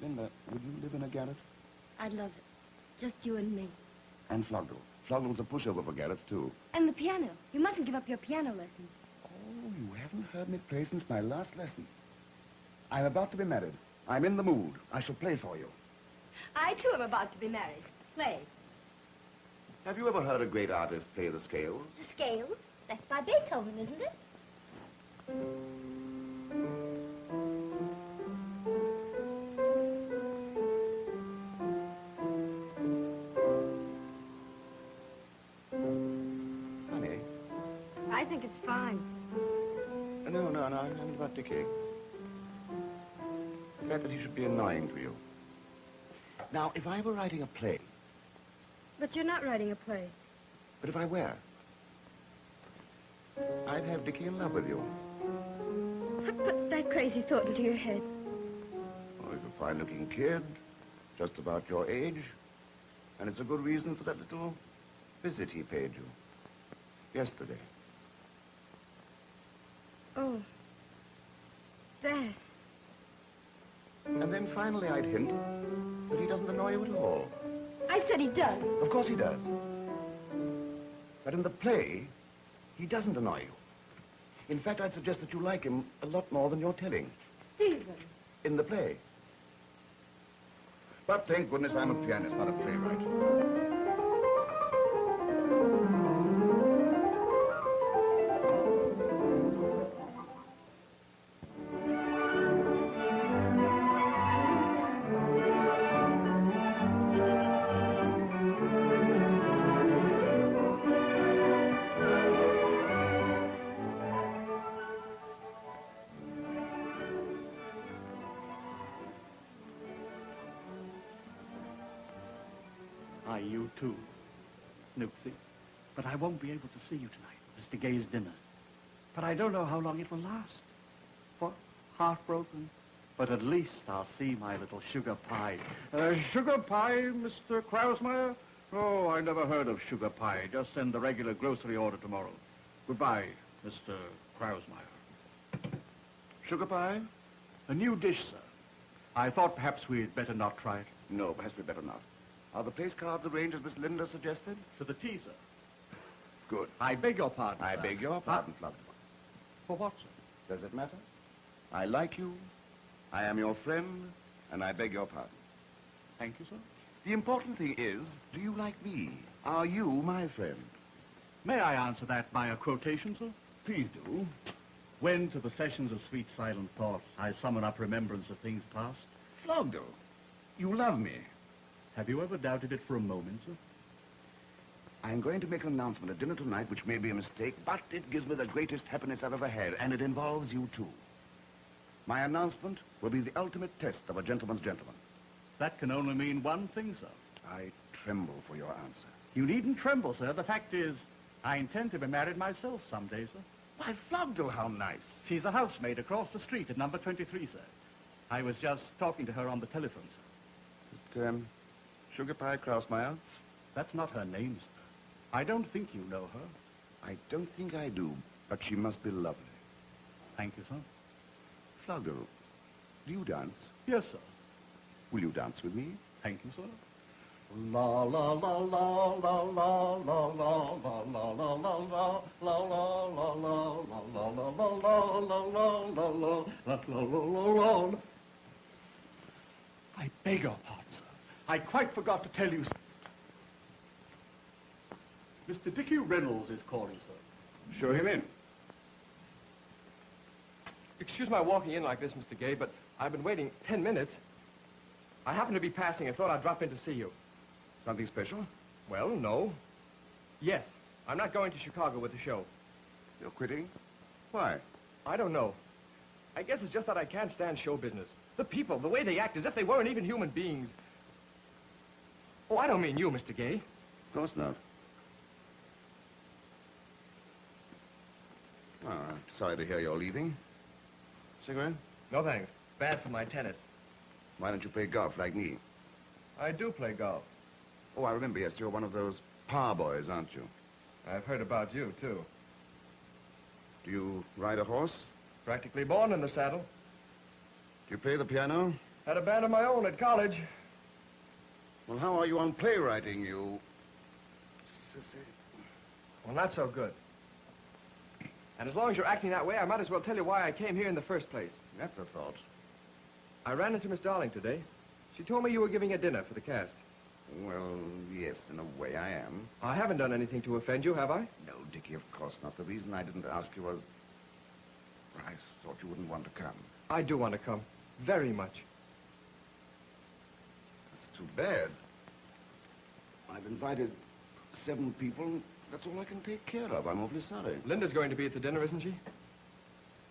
Speaker 7: Linda, would you live in a garret?
Speaker 1: I'd love it. Just you and me.
Speaker 7: And Flogdell. Flogdell's a pushover for garrets, too.
Speaker 1: And the piano. You mustn't give up your piano lessons.
Speaker 7: Oh, you haven't heard me play since my last lesson. I'm about to be married. I'm in the mood. I shall play for you.
Speaker 1: I, too, am about to be married. Play.
Speaker 7: Have you ever heard a great artist play the scales?
Speaker 1: The scales? That's by Beethoven, isn't it?
Speaker 7: Honey?
Speaker 1: I think it's fine.
Speaker 7: No, I'm talking about Dickie. The fact that he should be annoying to you. Now, if I were writing a play...
Speaker 1: But you're not writing a play.
Speaker 7: But if I were... I'd have Dickie in love with you.
Speaker 1: What put that crazy thought into your head?
Speaker 7: Oh, he's a fine-looking kid, just about your age. And it's a good reason for that little visit he paid you. Yesterday.
Speaker 1: Oh. That.
Speaker 7: And then finally I'd hint that he doesn't annoy you at all.
Speaker 1: I said he does.
Speaker 7: Of course he does. But in the play, he doesn't annoy you. In fact, I'd suggest that you like him a lot more than you're telling.
Speaker 1: Stephen.
Speaker 7: In the play. But thank goodness I'm a pianist, not a playwright.
Speaker 9: You too, Nupsy. But I won't be able to see you tonight at Mr. Gay's dinner. But I don't know how long it will last. What? Heartbroken? But at least I'll see my little sugar pie. Sugar pie, Mr. Krausmeyer? Oh, I never heard of sugar pie. Just send the regular grocery order tomorrow. Goodbye, Mr. Krausmeyer.
Speaker 7: Sugar pie?
Speaker 9: A new dish, sir. I thought perhaps we'd better not try it.
Speaker 7: No, perhaps we'd better not. Are the place cards arranged as Miss Linda suggested?
Speaker 9: For the tea, sir.
Speaker 7: Good.
Speaker 9: I beg your pardon,
Speaker 7: I
Speaker 9: sir.
Speaker 7: beg your pardon, Flogdell.
Speaker 9: For what, sir?
Speaker 7: Does it matter? I like you, I am your friend, and I beg your pardon.
Speaker 9: Thank you, sir.
Speaker 7: The important thing is, do you like me? Are you my friend?
Speaker 9: May I answer that by a quotation, sir?
Speaker 7: Please do.
Speaker 9: When to the sessions of sweet silent thought I summon up remembrance of things past.
Speaker 7: Flogdell, you love me.
Speaker 9: Have you ever doubted it for a moment, sir?
Speaker 7: I'm going to make an announcement at dinner tonight, which may be a mistake, but it gives me the greatest happiness I've ever had, and it involves you, too. My announcement will be the ultimate test of a gentleman's gentleman.
Speaker 9: That can only mean one thing, sir.
Speaker 7: I tremble for your answer.
Speaker 9: You needn't tremble, sir. The fact is, I intend to be married myself someday, sir.
Speaker 7: Why, Flogdell, how nice.
Speaker 9: She's a housemaid across the street at number 23, sir. I was just talking to her on the telephone, sir.
Speaker 7: Sugar Pie Krausmeyer?
Speaker 9: That's not her name, sir. I don't think you know her.
Speaker 7: I don't think I do, but she must be lovely.
Speaker 9: Thank you, sir.
Speaker 7: Flogdell, do you dance?
Speaker 9: Yes, sir.
Speaker 7: Will you dance with me?
Speaker 9: Thank you, sir. La la la la la la la la la la la la la la la la la la la la. I beg your pardon, sir. I quite forgot to tell you. Mr. Dickie Reynolds is calling, sir.
Speaker 3: Show him in. Excuse my walking in like this, Mr. Gay, but I've been waiting 10 minutes. I happened to be passing and thought I'd drop in to see you.
Speaker 7: Something special?
Speaker 3: Well, no. Yes, I'm not going to Chicago with the show.
Speaker 7: You're quitting? Why?
Speaker 3: I don't know. I guess it's just that I can't stand show business. The people, the way they act, as if they weren't even human beings. Oh, I don't mean you, Mr. Gay.
Speaker 7: Of course not. Oh, I'm sorry to hear you're leaving. Cigarette?
Speaker 3: No, thanks. Bad for my tennis.
Speaker 7: Why don't you play golf like me?
Speaker 3: I do play golf.
Speaker 7: Oh, I remember, yes, you're one of those par boys, aren't you?
Speaker 3: I've heard about you, too.
Speaker 7: Do you ride a horse?
Speaker 3: Practically born in the saddle.
Speaker 7: Do you play the piano?
Speaker 3: Had a band of my own at college.
Speaker 7: Well, how are you on playwriting, you...
Speaker 3: Well, not so good. And as long as you're acting that way, I might as well tell you why I came here in the first place.
Speaker 7: That's a thought.
Speaker 3: I ran into Miss Darling today. She told me you were giving a dinner for the cast.
Speaker 7: Well, yes, in a way I am.
Speaker 3: I haven't done anything to offend you, have I?
Speaker 7: No, Dickie, of course not. The reason I didn't ask you was... I thought you wouldn't want to come.
Speaker 3: I do want to come. Very much.
Speaker 7: That's too bad. I've invited 7 people. That's all I can take care of. I'm awfully sorry.
Speaker 3: Linda's going to be at the dinner, isn't she?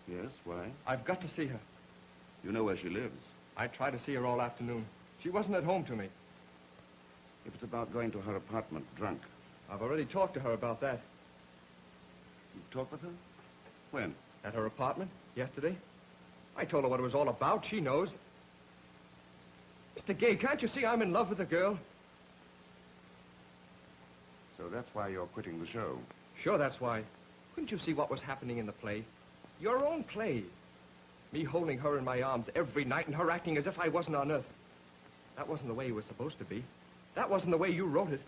Speaker 7: Yes, why?
Speaker 3: I've got to see her.
Speaker 7: You know where she lives.
Speaker 3: I tried to see her all afternoon. She wasn't at home to me.
Speaker 7: If it's about going to her apartment drunk.
Speaker 3: I've already talked to her about that.
Speaker 7: You talked with her? When?
Speaker 3: At her apartment, yesterday. I told her what it was all about. She knows. Mr. Gay, can't you see I'm in love with the girl?
Speaker 7: So that's why you're quitting the show.
Speaker 3: Sure, that's why. Couldn't you see what was happening in the play? Your own play. Me holding her in my arms every night and her acting as if I wasn't on Earth. That wasn't the way it was supposed to be. That wasn't the way you wrote it.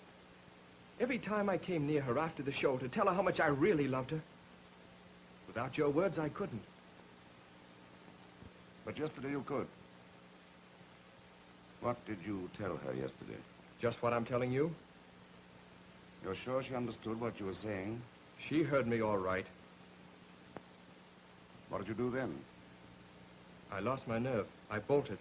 Speaker 3: Every time I came near her after the show to tell her how much I really loved her, without your words, I couldn't.
Speaker 7: But yesterday you could. What did you tell her yesterday?
Speaker 3: Just what I'm telling you.
Speaker 7: You're sure she understood what you were saying?
Speaker 3: She heard me all right.
Speaker 7: What did you do then?
Speaker 3: I lost my nerve. I bolted.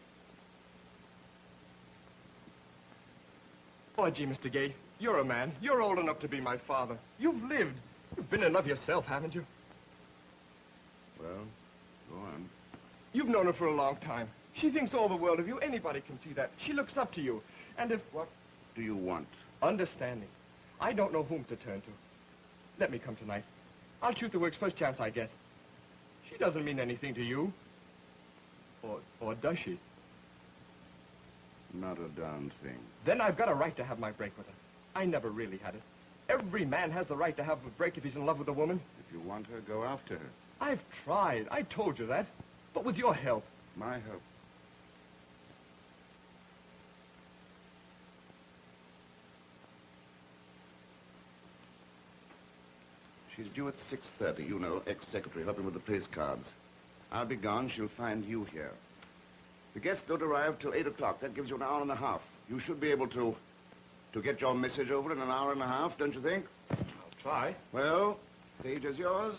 Speaker 3: Oh, gee, Mr. Gay, you're a man. You're old enough to be my father. You've lived. You've been in love yourself, haven't you?
Speaker 7: Well, go on.
Speaker 3: You've known her for a long time. She thinks all the world of you. Anybody can see that. She looks up to you. And if...
Speaker 7: What do you want?
Speaker 3: Understanding. I don't know whom to turn to. Let me come tonight. I'll shoot the works first chance I get. She doesn't mean anything to you. Or does she?
Speaker 7: Not a darn thing.
Speaker 3: Then I've got a right to have my break with her. I never really had it. Every man has the right to have a break if he's in love with a woman.
Speaker 7: If you want her, go after her.
Speaker 3: I've tried. I told you that. But with your help.
Speaker 7: My help. She's due at 6:30, you know, ex-secretary, helping with the place cards. I'll be gone. She'll find you here. The guests don't arrive till 8 o'clock. That gives you an hour and a half. You should be able to get your message over in an hour and a half, don't you think?
Speaker 3: I'll try.
Speaker 7: Well, stage is yours.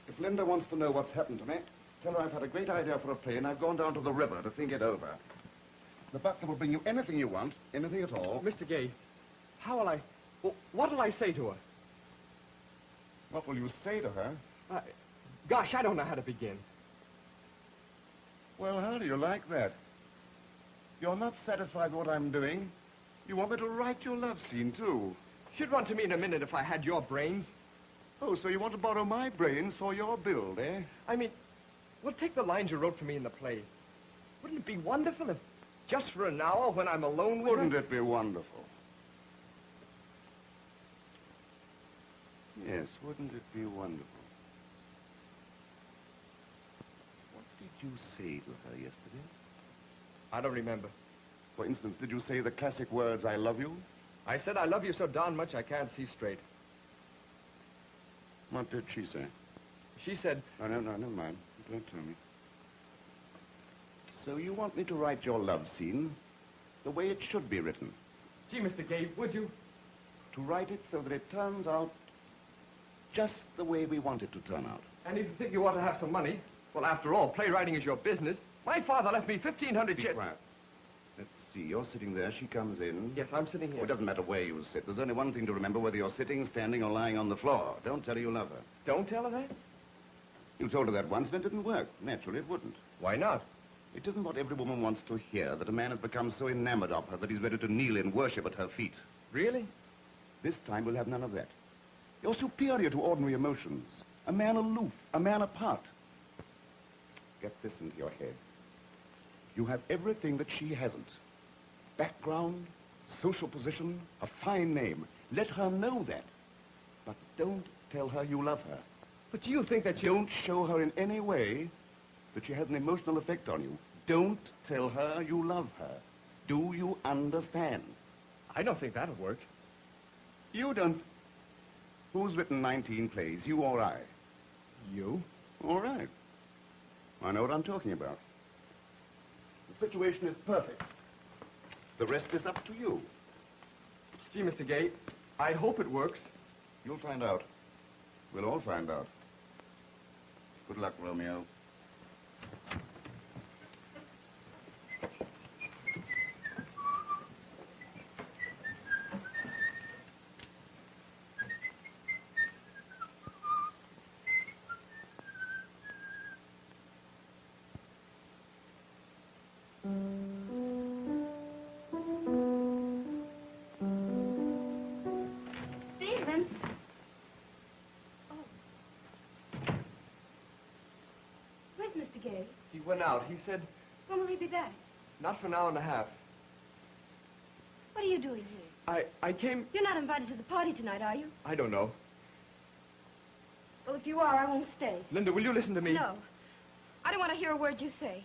Speaker 7: If Linda wants to know what's happened to me, tell her I've had a great idea for a play and I've gone down to the river to think it over. The butler will bring you anything you want, anything at all.
Speaker 3: Mr. Gay, how will I... What'll I say to her?
Speaker 7: What will you say to her?
Speaker 3: Gosh, I don't know how to begin.
Speaker 7: Well, how do you like that? You're not satisfied with what I'm doing. You want me to write your love scene, too.
Speaker 3: She'd run to me in a minute if I had your brains.
Speaker 7: Oh, so you want to borrow my brains for your build, eh?
Speaker 3: I mean, well, take the lines you wrote for me in the play. Wouldn't it be wonderful if, just for an hour, when I'm alone with
Speaker 7: Wouldn't
Speaker 3: her...
Speaker 7: it be wonderful? Yes, wouldn't it be wonderful? What did you say to her yesterday?
Speaker 3: I don't remember.
Speaker 7: For instance, did you say the classic words, I love you?
Speaker 3: I said I love you so darn much I can't see straight.
Speaker 7: What did she say?
Speaker 3: She said...
Speaker 7: Oh, no, never mind. Don't tell me. So you want me to write your love scene the way it should be written?
Speaker 3: Gee, Mr. Gay, would you?
Speaker 7: To write it so that it turns out just the way we want it to turn out.
Speaker 3: And if you think you ought to have some money, well, after all, playwriting is your business. My father left me 1,500
Speaker 7: Be quiet. Let's see. You're sitting there. She comes in.
Speaker 3: Yes, I'm sitting here.
Speaker 7: Oh, it doesn't matter where you sit. There's only one thing to remember, whether you're sitting, standing, or lying on the floor. Don't tell her you love her.
Speaker 3: Don't tell her that?
Speaker 7: You told her that once, and it didn't work. Naturally, it wouldn't.
Speaker 3: Why not?
Speaker 7: It isn't what every woman wants to hear, that a man has become so enamored of her that he's ready to kneel in worship at her feet.
Speaker 3: Really?
Speaker 7: This time we'll have none of that. You're superior to ordinary emotions. A man aloof, a man apart. Get this into your head. You have everything that she hasn't. Background, social position, a fine name. Let her know that. But don't tell her you love her.
Speaker 3: But do you think that you...
Speaker 7: Don't show her in any way that she has an emotional effect on you. Don't tell her you love her. Do you understand?
Speaker 3: I don't think that'll work.
Speaker 7: You don't. Who's written 19 plays, you or I?
Speaker 3: You?
Speaker 7: All right. I know what I'm talking about. The situation is perfect. The rest is up to you.
Speaker 3: Gee, Mr. Gay, I hope it works.
Speaker 7: You'll find out. We'll all find out. Good luck, Romeo.
Speaker 1: Stephen. Oh. Where's Mr. Gay?
Speaker 3: He went out. He said,
Speaker 1: When will he be back?
Speaker 3: not for an hour and a half.
Speaker 1: What are you doing here?
Speaker 3: I came...
Speaker 1: You're not invited to the party tonight, are you?
Speaker 3: I don't know.
Speaker 1: Well, if you are, I won't stay.
Speaker 3: Linda, will you listen to me?
Speaker 1: No. I don't want to hear a word you say.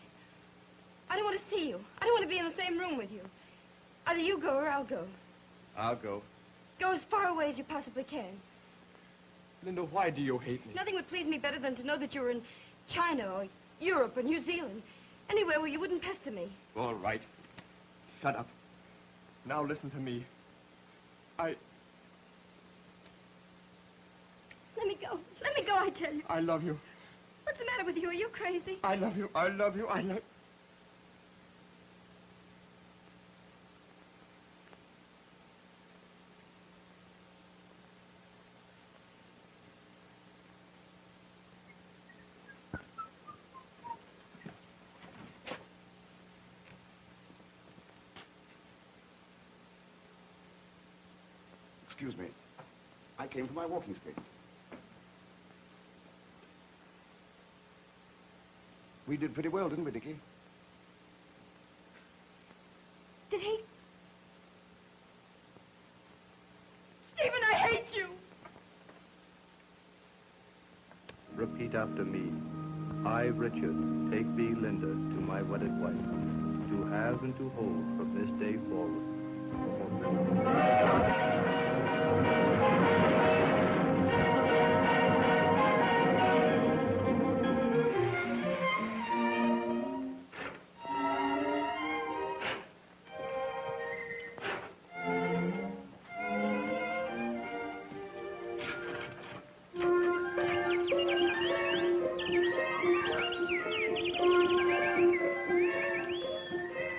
Speaker 1: I don't want to see you. I don't want to be in the same room with you. Either you go or I'll go.
Speaker 3: I'll go.
Speaker 1: Go as far away as you possibly can.
Speaker 3: Linda, why do you hate me?
Speaker 1: Nothing would please me better than to know that you were in China or Europe or New Zealand. Anywhere where you wouldn't pester me.
Speaker 3: All right. Shut up. Now listen to me.
Speaker 1: Let me go. Let me go, I tell you.
Speaker 3: I love you.
Speaker 1: What's the matter with you? Are you crazy?
Speaker 3: I love you. I love you. I love...
Speaker 7: Excuse me. I came for my walking stick. We did pretty well, didn't we, Dickie?
Speaker 1: Did he? Stephen, I hate you!
Speaker 10: Repeat after me. I, Richard, take thee, Linda, to my wedded wife, to have and to hold from this day forward.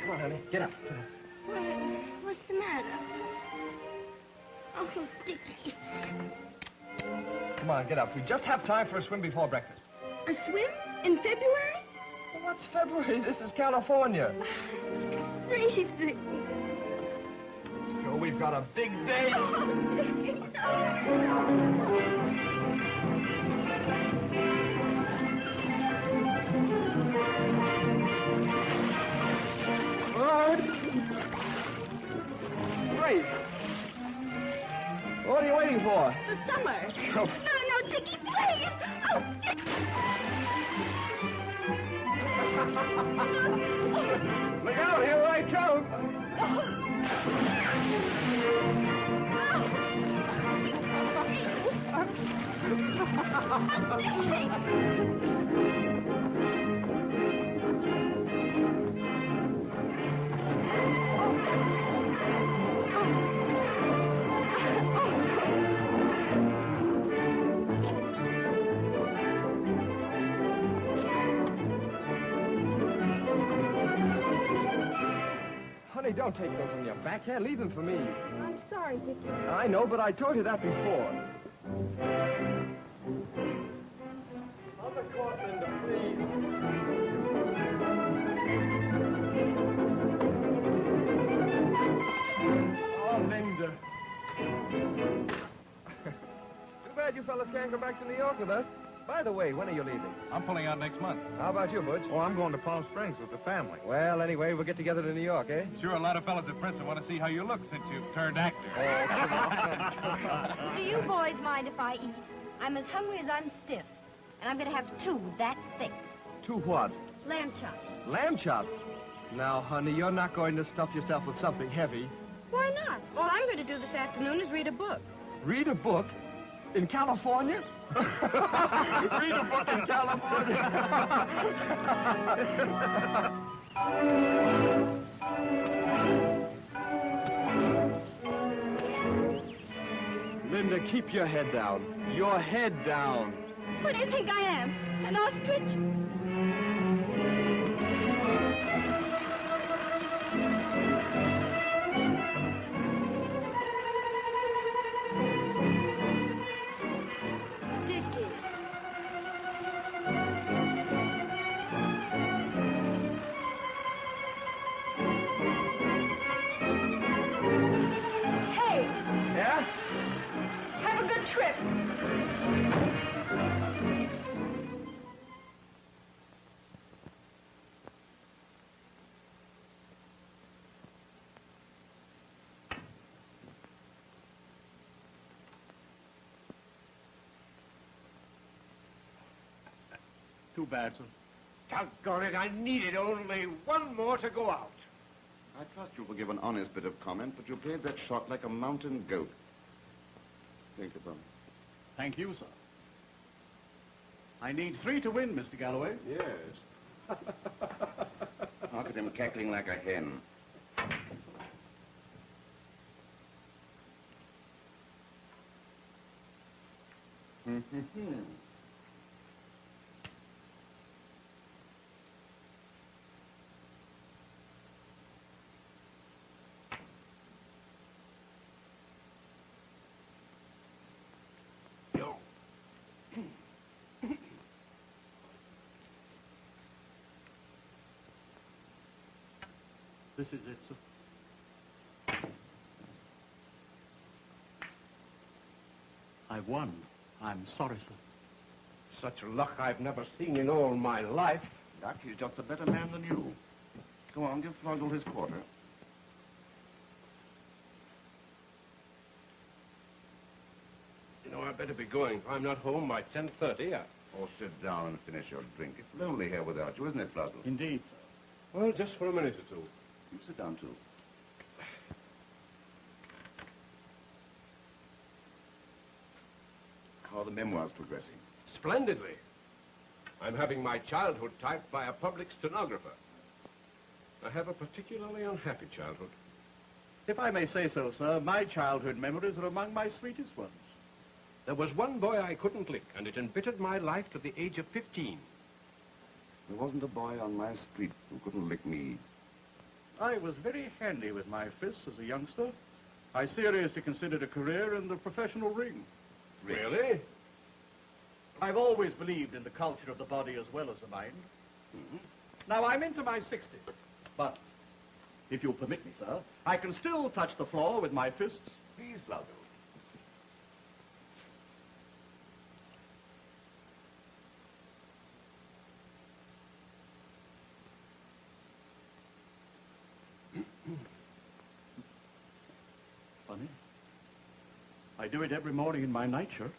Speaker 3: Come on, honey. Get up. Get up.
Speaker 1: What's the matter? Oh, Dickie.
Speaker 3: Come on, get up. We just have time for a swim before breakfast.
Speaker 1: A swim? In February?
Speaker 3: Well, what's February? This is California.
Speaker 1: Freezing.
Speaker 3: Let's go. We've got a big day.
Speaker 1: Oh, Dickie,
Speaker 3: Great. What are you waiting for?
Speaker 1: The summer.
Speaker 3: Oh.
Speaker 1: No, Dickie, please. Oh, Dickie.
Speaker 3: Look out, here I come. don't take those on your back. Here, leave them for me.
Speaker 1: I'm sorry, Dickie.
Speaker 3: I know, but I told you that before. On the court, Linda, please. Oh, Linda. Too bad you fellas can't go back to New York with us. By the way, when are you leaving?
Speaker 11: I'm pulling out next month.
Speaker 3: How about you, Butch?
Speaker 11: Oh, I'm going to Palm Springs with the family.
Speaker 3: Well, anyway, we'll get together to New York, eh?
Speaker 11: Sure, a lot of fellas at Princeton want to see how you look since you've turned actor.
Speaker 1: Do you boys mind if I eat? I'm as hungry as I'm stiff. And I'm going to have two that thick.
Speaker 3: Two what?
Speaker 1: Lamb chops.
Speaker 3: Lamb chops? Now, honey, you're not going to stuff yourself with something heavy.
Speaker 1: Why not? All I'm going to do this afternoon is read a book.
Speaker 3: Read a book? In California? Read a book in California. Linda, keep your head down. Your head down.
Speaker 1: What do you think I am? An ostrich? Trip.
Speaker 9: Too bad, sir.
Speaker 8: Doggone it, I needed only one more to go out.
Speaker 7: I trust you will give an honest bit of comment, but you played that shot like a mountain goat. Think about it.
Speaker 9: Thank you, sir. I need 3 to win, Mr. Galloway.
Speaker 7: Yes. Look at him cackling like a hen.
Speaker 9: This is it, sir. I've won. I'm sorry, sir.
Speaker 8: Such luck I've never seen in all my life.
Speaker 7: Doc, he's just a better man than you. Go on, give Floggle his quarter.
Speaker 8: You know, I better be going. If I'm not home by 10:30.
Speaker 7: Oh, sit down and finish your drink. It's lonely here without you, isn't it, Floggle?
Speaker 9: Indeed, sir.
Speaker 8: Well, just for a minute or two.
Speaker 7: You sit down, too. How are the memoirs progressing?
Speaker 8: Splendidly. I'm having my childhood typed by a public stenographer. I have a particularly unhappy childhood.
Speaker 9: If I may say so, sir, my childhood memories are among my sweetest ones.
Speaker 8: There was one boy I couldn't lick, and it embittered my life to the age of 15.
Speaker 7: There wasn't a boy on my street who couldn't lick me.
Speaker 9: I was very handy with my fists as a youngster. I seriously considered a career in the professional ring.
Speaker 8: Really?
Speaker 9: I've always believed in the culture of the body as well as the mind. Now, I'm into my 60s, but if you'll permit me, sir, I can still touch the floor with my fists.
Speaker 7: Please, Floggle.
Speaker 9: Funny. I do it every morning in my nightshirt.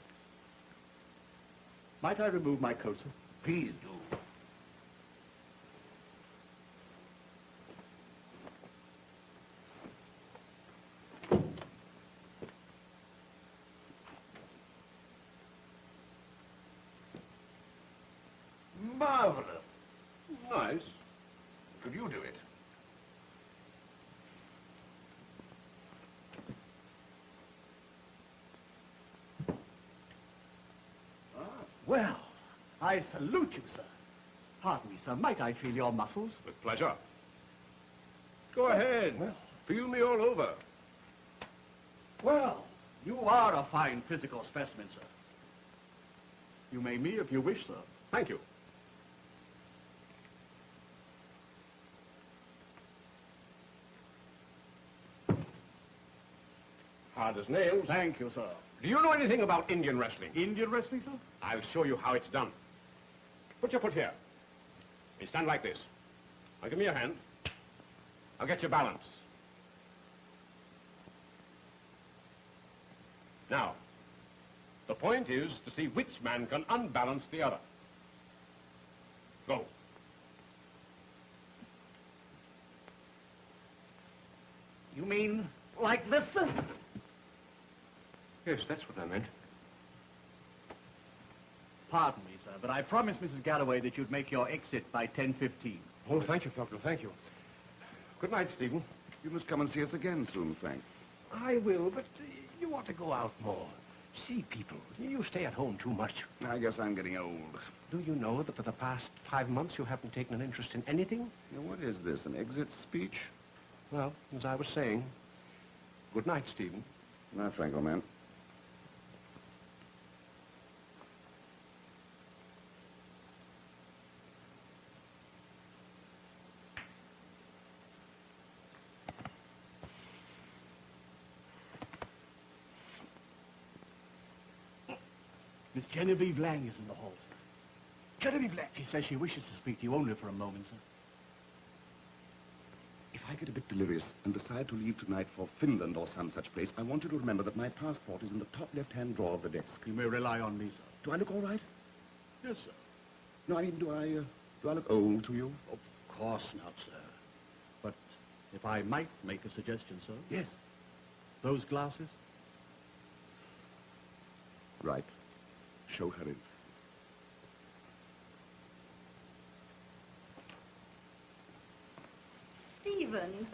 Speaker 9: Might I remove my coat, sir?
Speaker 7: Please do.
Speaker 8: Marvelous. Nice.
Speaker 7: Could you do it?
Speaker 9: Well, I salute you, sir. Pardon me, sir. Might I feel your muscles?
Speaker 8: With pleasure. Go ahead.
Speaker 9: Well,
Speaker 5: Feel me all over.
Speaker 9: Well, you are a fine physical specimen, sir. You may me if you wish, sir.
Speaker 5: Thank you. Hard as nails.
Speaker 9: Thank you, sir.
Speaker 5: Do you know anything about Indian wrestling?
Speaker 9: Indian wrestling, sir?
Speaker 5: I'll show you how it's done. Put your foot here. You stand like this. Now give me your hand. I'll get your balance. Now, the point is to see which man can unbalance the other. Go.
Speaker 9: You mean like this, sir?
Speaker 5: Yes, that's what I meant.
Speaker 9: Pardon me, sir, but I promised Mrs. Galloway that you'd make your exit by 10:15.
Speaker 5: Oh, thank you, Doctor, thank you. Good night, Stephen.
Speaker 7: You must come and see us again soon, Frank.
Speaker 8: I will, but you ought to go out more. See people. You stay at home too much.
Speaker 7: I guess I'm getting old.
Speaker 8: Do you know that for the past 5 months you haven't taken an interest in anything?
Speaker 7: Now, what is this, an exit speech?
Speaker 8: Well, as I was saying, good night, Stephen.
Speaker 7: Good night, Frank, old man.
Speaker 9: Miss Genevieve Lang is in the hall, sir. Genevieve Lang? She says she wishes to speak to you only for a moment, sir.
Speaker 7: If I get a bit delirious and decide to leave tonight for Finland or some such place, I want you to remember that my passport is in the top left-hand drawer of the desk.
Speaker 9: You may rely on me, sir.
Speaker 7: Do I look all right?
Speaker 9: Yes, sir.
Speaker 7: No, I mean, do I look old to you?
Speaker 9: Of course not, sir. But if I might make a suggestion, sir.
Speaker 7: Yes.
Speaker 9: Those glasses?
Speaker 7: Right. Show her in.
Speaker 2: Stephen.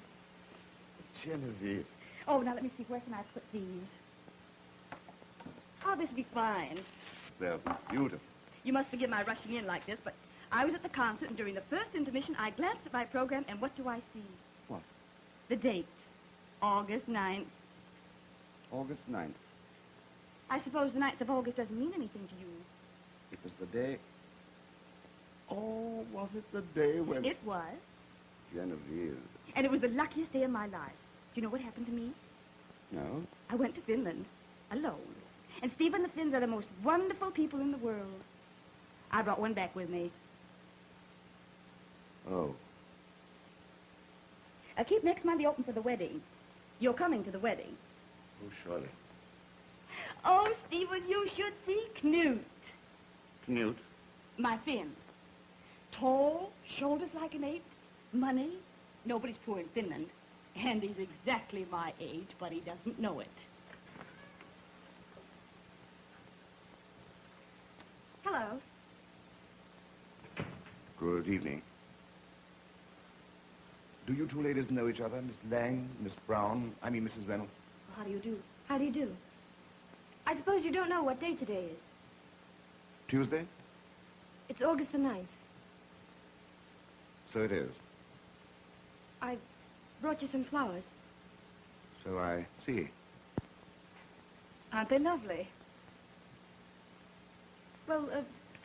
Speaker 7: Genevieve.
Speaker 2: Oh, now let me see. Where can I put these? Oh, this will be fine.
Speaker 7: They're beautiful.
Speaker 1: You must forgive my rushing in like this, but I was at the concert, and during the first intermission, I glanced at my program, and what do I see?
Speaker 7: What?
Speaker 1: The date. August 9th.
Speaker 7: August 9th.
Speaker 1: I suppose the 9th of August doesn't mean anything to you.
Speaker 7: It was the day... Oh, was it the day when...
Speaker 1: It was.
Speaker 7: Genevieve.
Speaker 1: And it was the luckiest day of my life. Do you know what happened to me?
Speaker 7: No?
Speaker 1: I went to Finland, alone. And Stephen, the Finns are the most wonderful people in the world. I brought one back with me.
Speaker 7: Oh.
Speaker 1: I'll keep next Monday open for the wedding. You're coming to the wedding.
Speaker 7: Oh, surely.
Speaker 1: Oh, Stephen, you should see Knut.
Speaker 7: Knut?
Speaker 1: My Finn. Tall, shoulders like an ape, money. Nobody's poor in Finland. And he's exactly my age, but he doesn't know it. Hello.
Speaker 7: Good evening. Do you two ladies know each other, Miss Lang, Miss Brown? I mean, Mrs. Reynolds.
Speaker 1: How do you do? How do you do? I suppose you don't know what day today is.
Speaker 7: Tuesday?
Speaker 1: It's August the 9th.
Speaker 7: So it is.
Speaker 1: I brought you some flowers.
Speaker 7: So I see.
Speaker 1: Aren't they lovely? Well,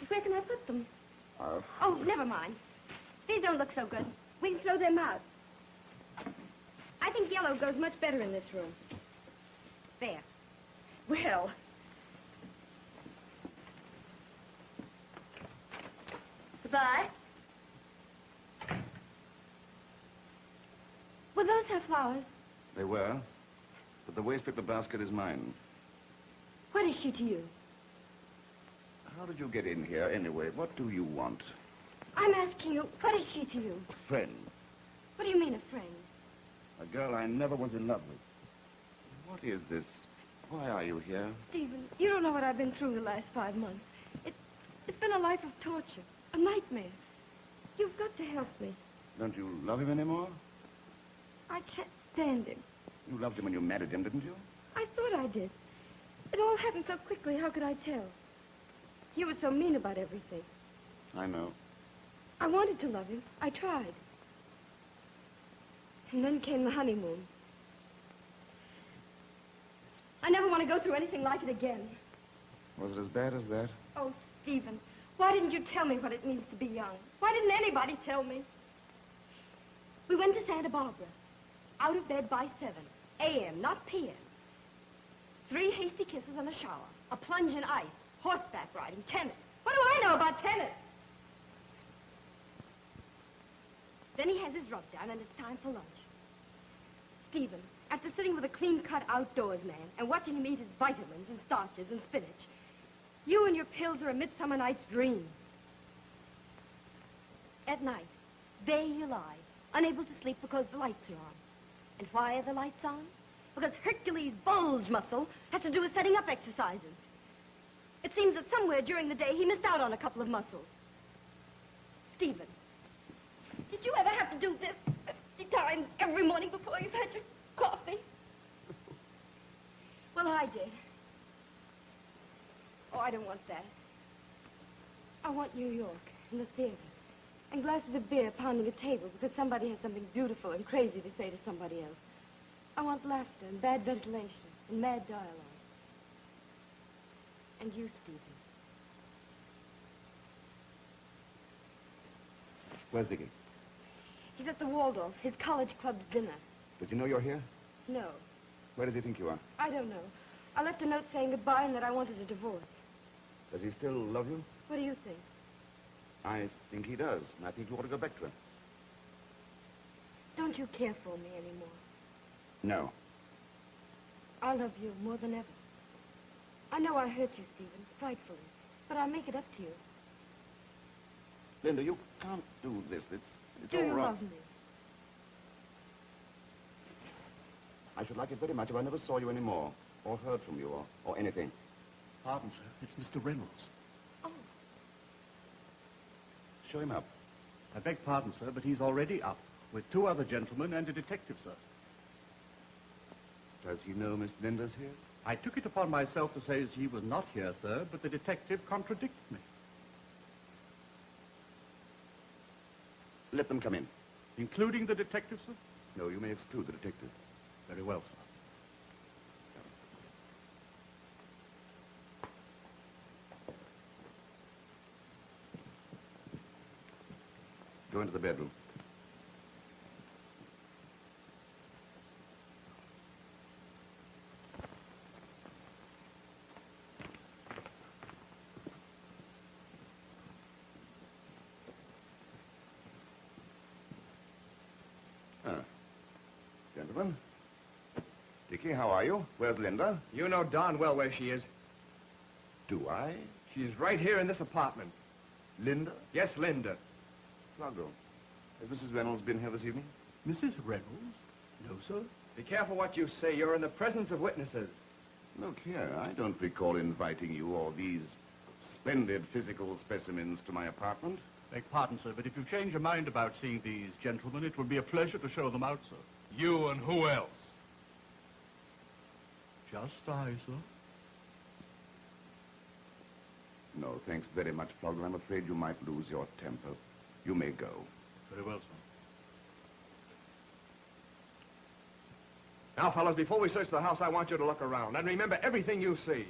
Speaker 1: where can I put them? Oh, never mind. These don't look so good. We can throw them out. I think yellow goes much better in this room. There. Well. Goodbye. Will those have flowers?
Speaker 7: They were. But the wastepaper basket is mine.
Speaker 1: What is she to you?
Speaker 7: How did you get in here, anyway? What do you want?
Speaker 1: I'm asking you, what is she to you?
Speaker 7: A friend.
Speaker 1: What do you mean, a friend?
Speaker 7: A girl I never was in love with. What is this? Why are you here?
Speaker 1: Stephen, you don't know what I've been through the last 5 months. It's been a life of torture, a nightmare. You've got to help me.
Speaker 7: Don't you love him anymore?
Speaker 1: I can't stand him.
Speaker 7: You loved him when you married him, didn't you?
Speaker 1: I thought I did. It all happened so quickly, how could I tell? You were so mean about everything.
Speaker 7: I know.
Speaker 1: I wanted to love him. I tried. And then came the honeymoon. I never want to go through anything like it again.
Speaker 7: Was it as bad as that?
Speaker 1: Oh, Stephen, why didn't you tell me what it means to be young? Why didn't anybody tell me? We went to Santa Barbara. Out of bed by 7 a.m., not p.m. 3 hasty kisses and a shower. A plunge in ice. Horseback riding. Tennis. What do I know about tennis? Then he has his rub down and it's time for lunch. Stephen, after sitting with a clean-cut outdoors man and watching him eat his vitamins and starches and spinach, you and your pills are a midsummer night's dream. At night, there you lie, unable to sleep because the lights are on. And why are the lights on? Because Hercules' bulge muscle has to do with setting up exercises. It seems that somewhere during the day he missed out on a couple of muscles. Stephen, did you ever have to do this 50 times every morning before you've had your coffee? Well, I did. Oh, I don't want that. I want New York and the theater and glasses of beer pounding a table because somebody has something beautiful and crazy to say to somebody else. I want laughter and bad ventilation and mad dialogue. And you, Stephen.
Speaker 7: Where's Dickie?
Speaker 1: He's at the Waldorf, his college club's dinner.
Speaker 7: Does he know you're here?
Speaker 1: No,
Speaker 7: Where does he think you are?
Speaker 1: I don't know. I left a note saying goodbye and that I wanted a divorce.
Speaker 7: Does he still love you?
Speaker 1: What do you think?
Speaker 7: I think he does, and I think you ought to go back to him.
Speaker 1: Don't you care for me anymore?
Speaker 7: No.
Speaker 1: I love you more than ever. I know I hurt you, Stephen, frightfully, but I'll make it up to you.
Speaker 7: Linda, you can't do this. It's
Speaker 1: Do
Speaker 7: all
Speaker 1: you
Speaker 7: wrong.
Speaker 1: love me?
Speaker 7: I should like it very much if I never saw you anymore, or heard from you, or anything.
Speaker 9: Pardon, sir. It's Mr. Reynolds.
Speaker 1: Oh,
Speaker 7: Show him up.
Speaker 9: I beg pardon, sir, but he's already up with 2 other gentlemen and a detective, sir.
Speaker 7: Does he know Miss Linda's here?
Speaker 9: I took it upon myself to say he was not here, sir, but the detective contradicted me.
Speaker 7: Let them come in.
Speaker 9: Including the detective, sir?
Speaker 7: No, you may exclude the detective.
Speaker 9: Very well, sir.
Speaker 7: Go into the bedroom. Gentlemen. Dickie, how are you? Where's Linda?
Speaker 3: You know darn well where she is.
Speaker 7: Do I?
Speaker 3: She's right here in this apartment.
Speaker 7: Linda?
Speaker 3: Yes, Linda.
Speaker 7: Margot, has Mrs. Reynolds been here this evening?
Speaker 9: Mrs. Reynolds? No, sir.
Speaker 3: Be careful what you say. You're in the presence of witnesses.
Speaker 7: Look here, I don't recall inviting you or these splendid physical specimens to my apartment.
Speaker 9: Beg pardon, sir, but if you change your mind about seeing these gentlemen, it would be a pleasure to show them out, sir.
Speaker 11: You and who else?
Speaker 9: Just I, sir.
Speaker 7: No, thanks very much, Flogger. I'm afraid you might lose your temper. You may go.
Speaker 9: Very well, sir.
Speaker 3: Now, fellas, before we search the house, I want you to look around. And remember everything you see.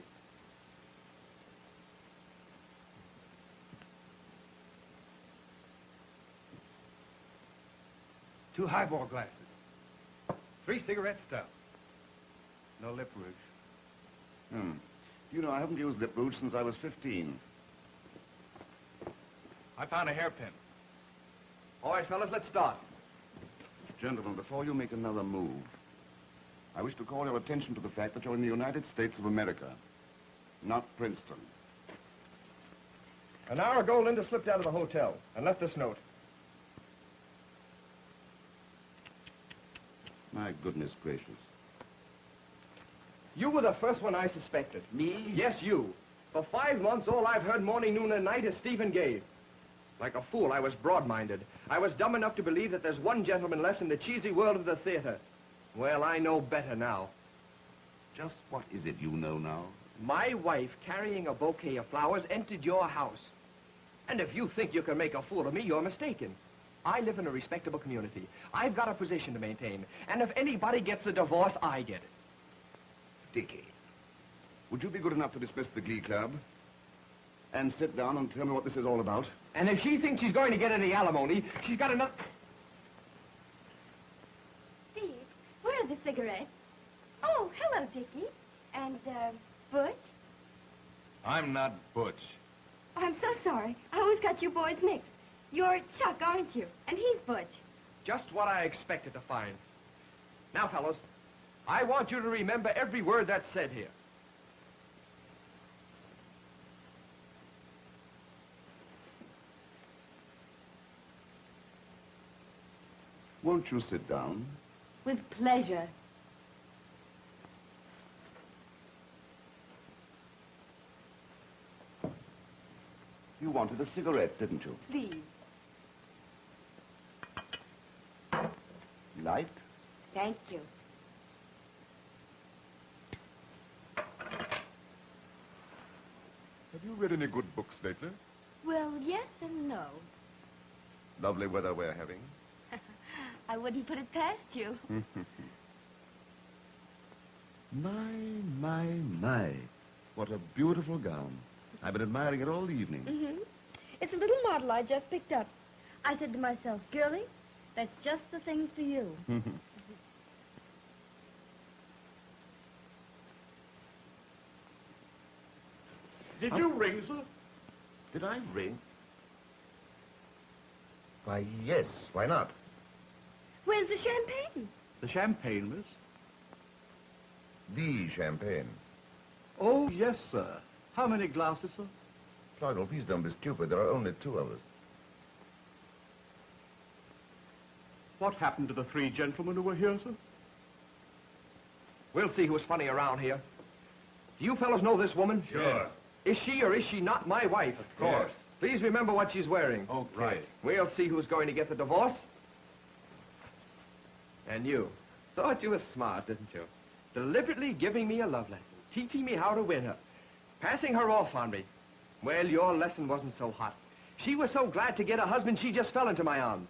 Speaker 11: Two highball glasses. 3 cigarette stubs.
Speaker 9: No lip rouge.
Speaker 7: You know, I haven't used lip rouge since I was 15.
Speaker 11: I found a hairpin.
Speaker 3: All right, fellas, let's start.
Speaker 7: Gentlemen, before you make another move, I wish to call your attention to the fact that you're in the United States of America, not Princeton.
Speaker 3: An hour ago, Linda slipped out of the hotel and left this note.
Speaker 7: My goodness gracious.
Speaker 3: You were the first one I suspected.
Speaker 7: Me?
Speaker 3: Yes, you. For 5 months, all I've heard morning, noon, and night is Stephen Gay. Like a fool, I was broad-minded. I was dumb enough to believe that there's one gentleman left in the cheesy world of the theater. Well, I know better now.
Speaker 7: Just what is it you know now?
Speaker 3: My wife, carrying a bouquet of flowers, entered your house. And if you think you can make a fool of me, you're mistaken. I live in a respectable community. I've got a position to maintain. And if anybody gets a divorce, I get it.
Speaker 7: Dickie,
Speaker 6: would you be good enough to dismiss the Glee Club and sit down and tell me what this is all about?
Speaker 3: And if she thinks she's going to get any alimony, she's got enough...
Speaker 1: Steve, where are the cigarettes? Oh, hello, Dickie. And, Butch?
Speaker 11: I'm not Butch.
Speaker 1: Oh, I'm so sorry. I always got you boys mixed. You're Chuck, aren't you? And he's Butch.
Speaker 3: Just what I expected to find. Now, fellows, I want you to remember every word that's said here.
Speaker 6: Won't you sit down?
Speaker 1: With pleasure.
Speaker 6: You wanted a cigarette, didn't you?
Speaker 1: Please.
Speaker 6: Light?
Speaker 1: Thank you.
Speaker 6: Have you read any good books lately?
Speaker 1: Well, yes and no.
Speaker 6: Lovely weather we're having.
Speaker 1: I wouldn't put it past you.
Speaker 6: My. What a beautiful gown. I've been admiring it all evening.
Speaker 1: Mm-hmm. It's a little model I just picked up. I said to myself, girlie, that's just the thing for you.
Speaker 8: Did you ring, sir?
Speaker 6: Did I ring? Why, yes. Why not?
Speaker 1: Where's the champagne?
Speaker 9: The champagne, miss?
Speaker 6: The champagne.
Speaker 9: Oh, yes, sir. How many glasses, sir?
Speaker 6: Floydel, please don't be stupid. There are only 2 of us.
Speaker 9: What happened to the 3 gentlemen who were here, sir?
Speaker 3: We'll see who's funny around here. Do you fellows know this woman?
Speaker 11: Sure.
Speaker 3: Is she or is she not my wife? Of
Speaker 11: course.
Speaker 3: Please remember what she's wearing.
Speaker 11: Okay.
Speaker 3: Right. We'll see who's going to get the divorce. And you. Thought you were smart, didn't you? Deliberately giving me a love lesson, teaching me how to win her, passing her off on me. Well, your lesson wasn't so hot. She was so glad to get a husband, she just fell into my arms.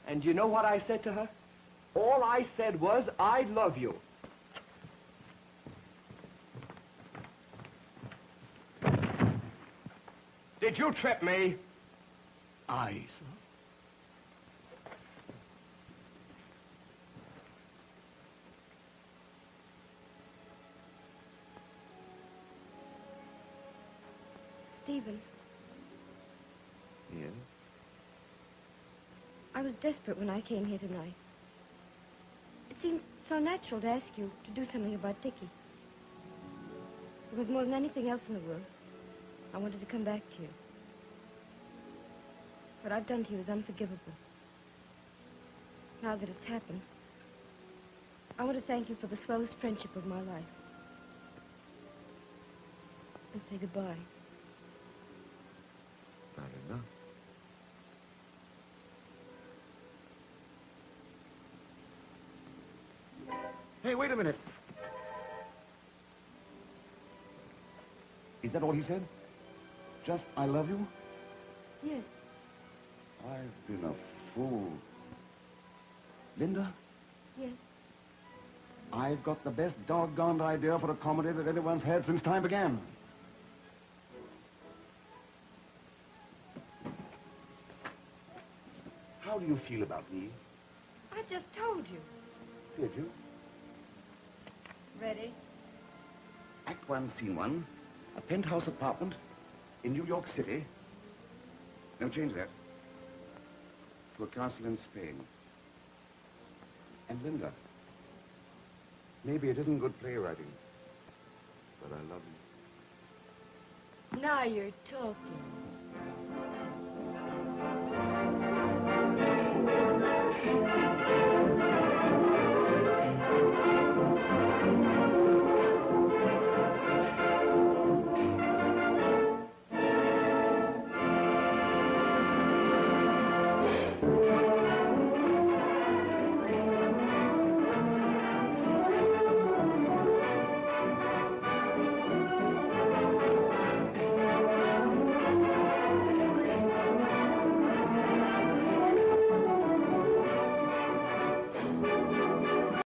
Speaker 3: And you know what I said to her? All I said was, I love you. Did you trip me?
Speaker 9: Aye, sir.
Speaker 1: Stephen,
Speaker 6: Yes?
Speaker 1: I was desperate when I came here tonight. It seemed so natural to ask you to do something about Dickie. Because more than anything else in the world, I wanted to come back to you. What I've done to you is unforgivable. Now that it's happened, I want to thank you for the swellest friendship of my life. And say goodbye.
Speaker 6: Fair enough. Hey, wait a minute. Is that all he said? Just, I love you?
Speaker 1: Yes.
Speaker 6: I've been a fool. Linda,
Speaker 1: Yes.
Speaker 6: I've got the best doggone idea for a comedy that anyone's had since time began. How do you feel about me?
Speaker 1: I just told you.
Speaker 6: Did you?
Speaker 1: Ready?
Speaker 6: Act 1, Scene 1. A penthouse apartment in New York City. No, change that. To a castle in Spain. And Linda, maybe it isn't good playwriting, but I love you.
Speaker 1: Now you're talking.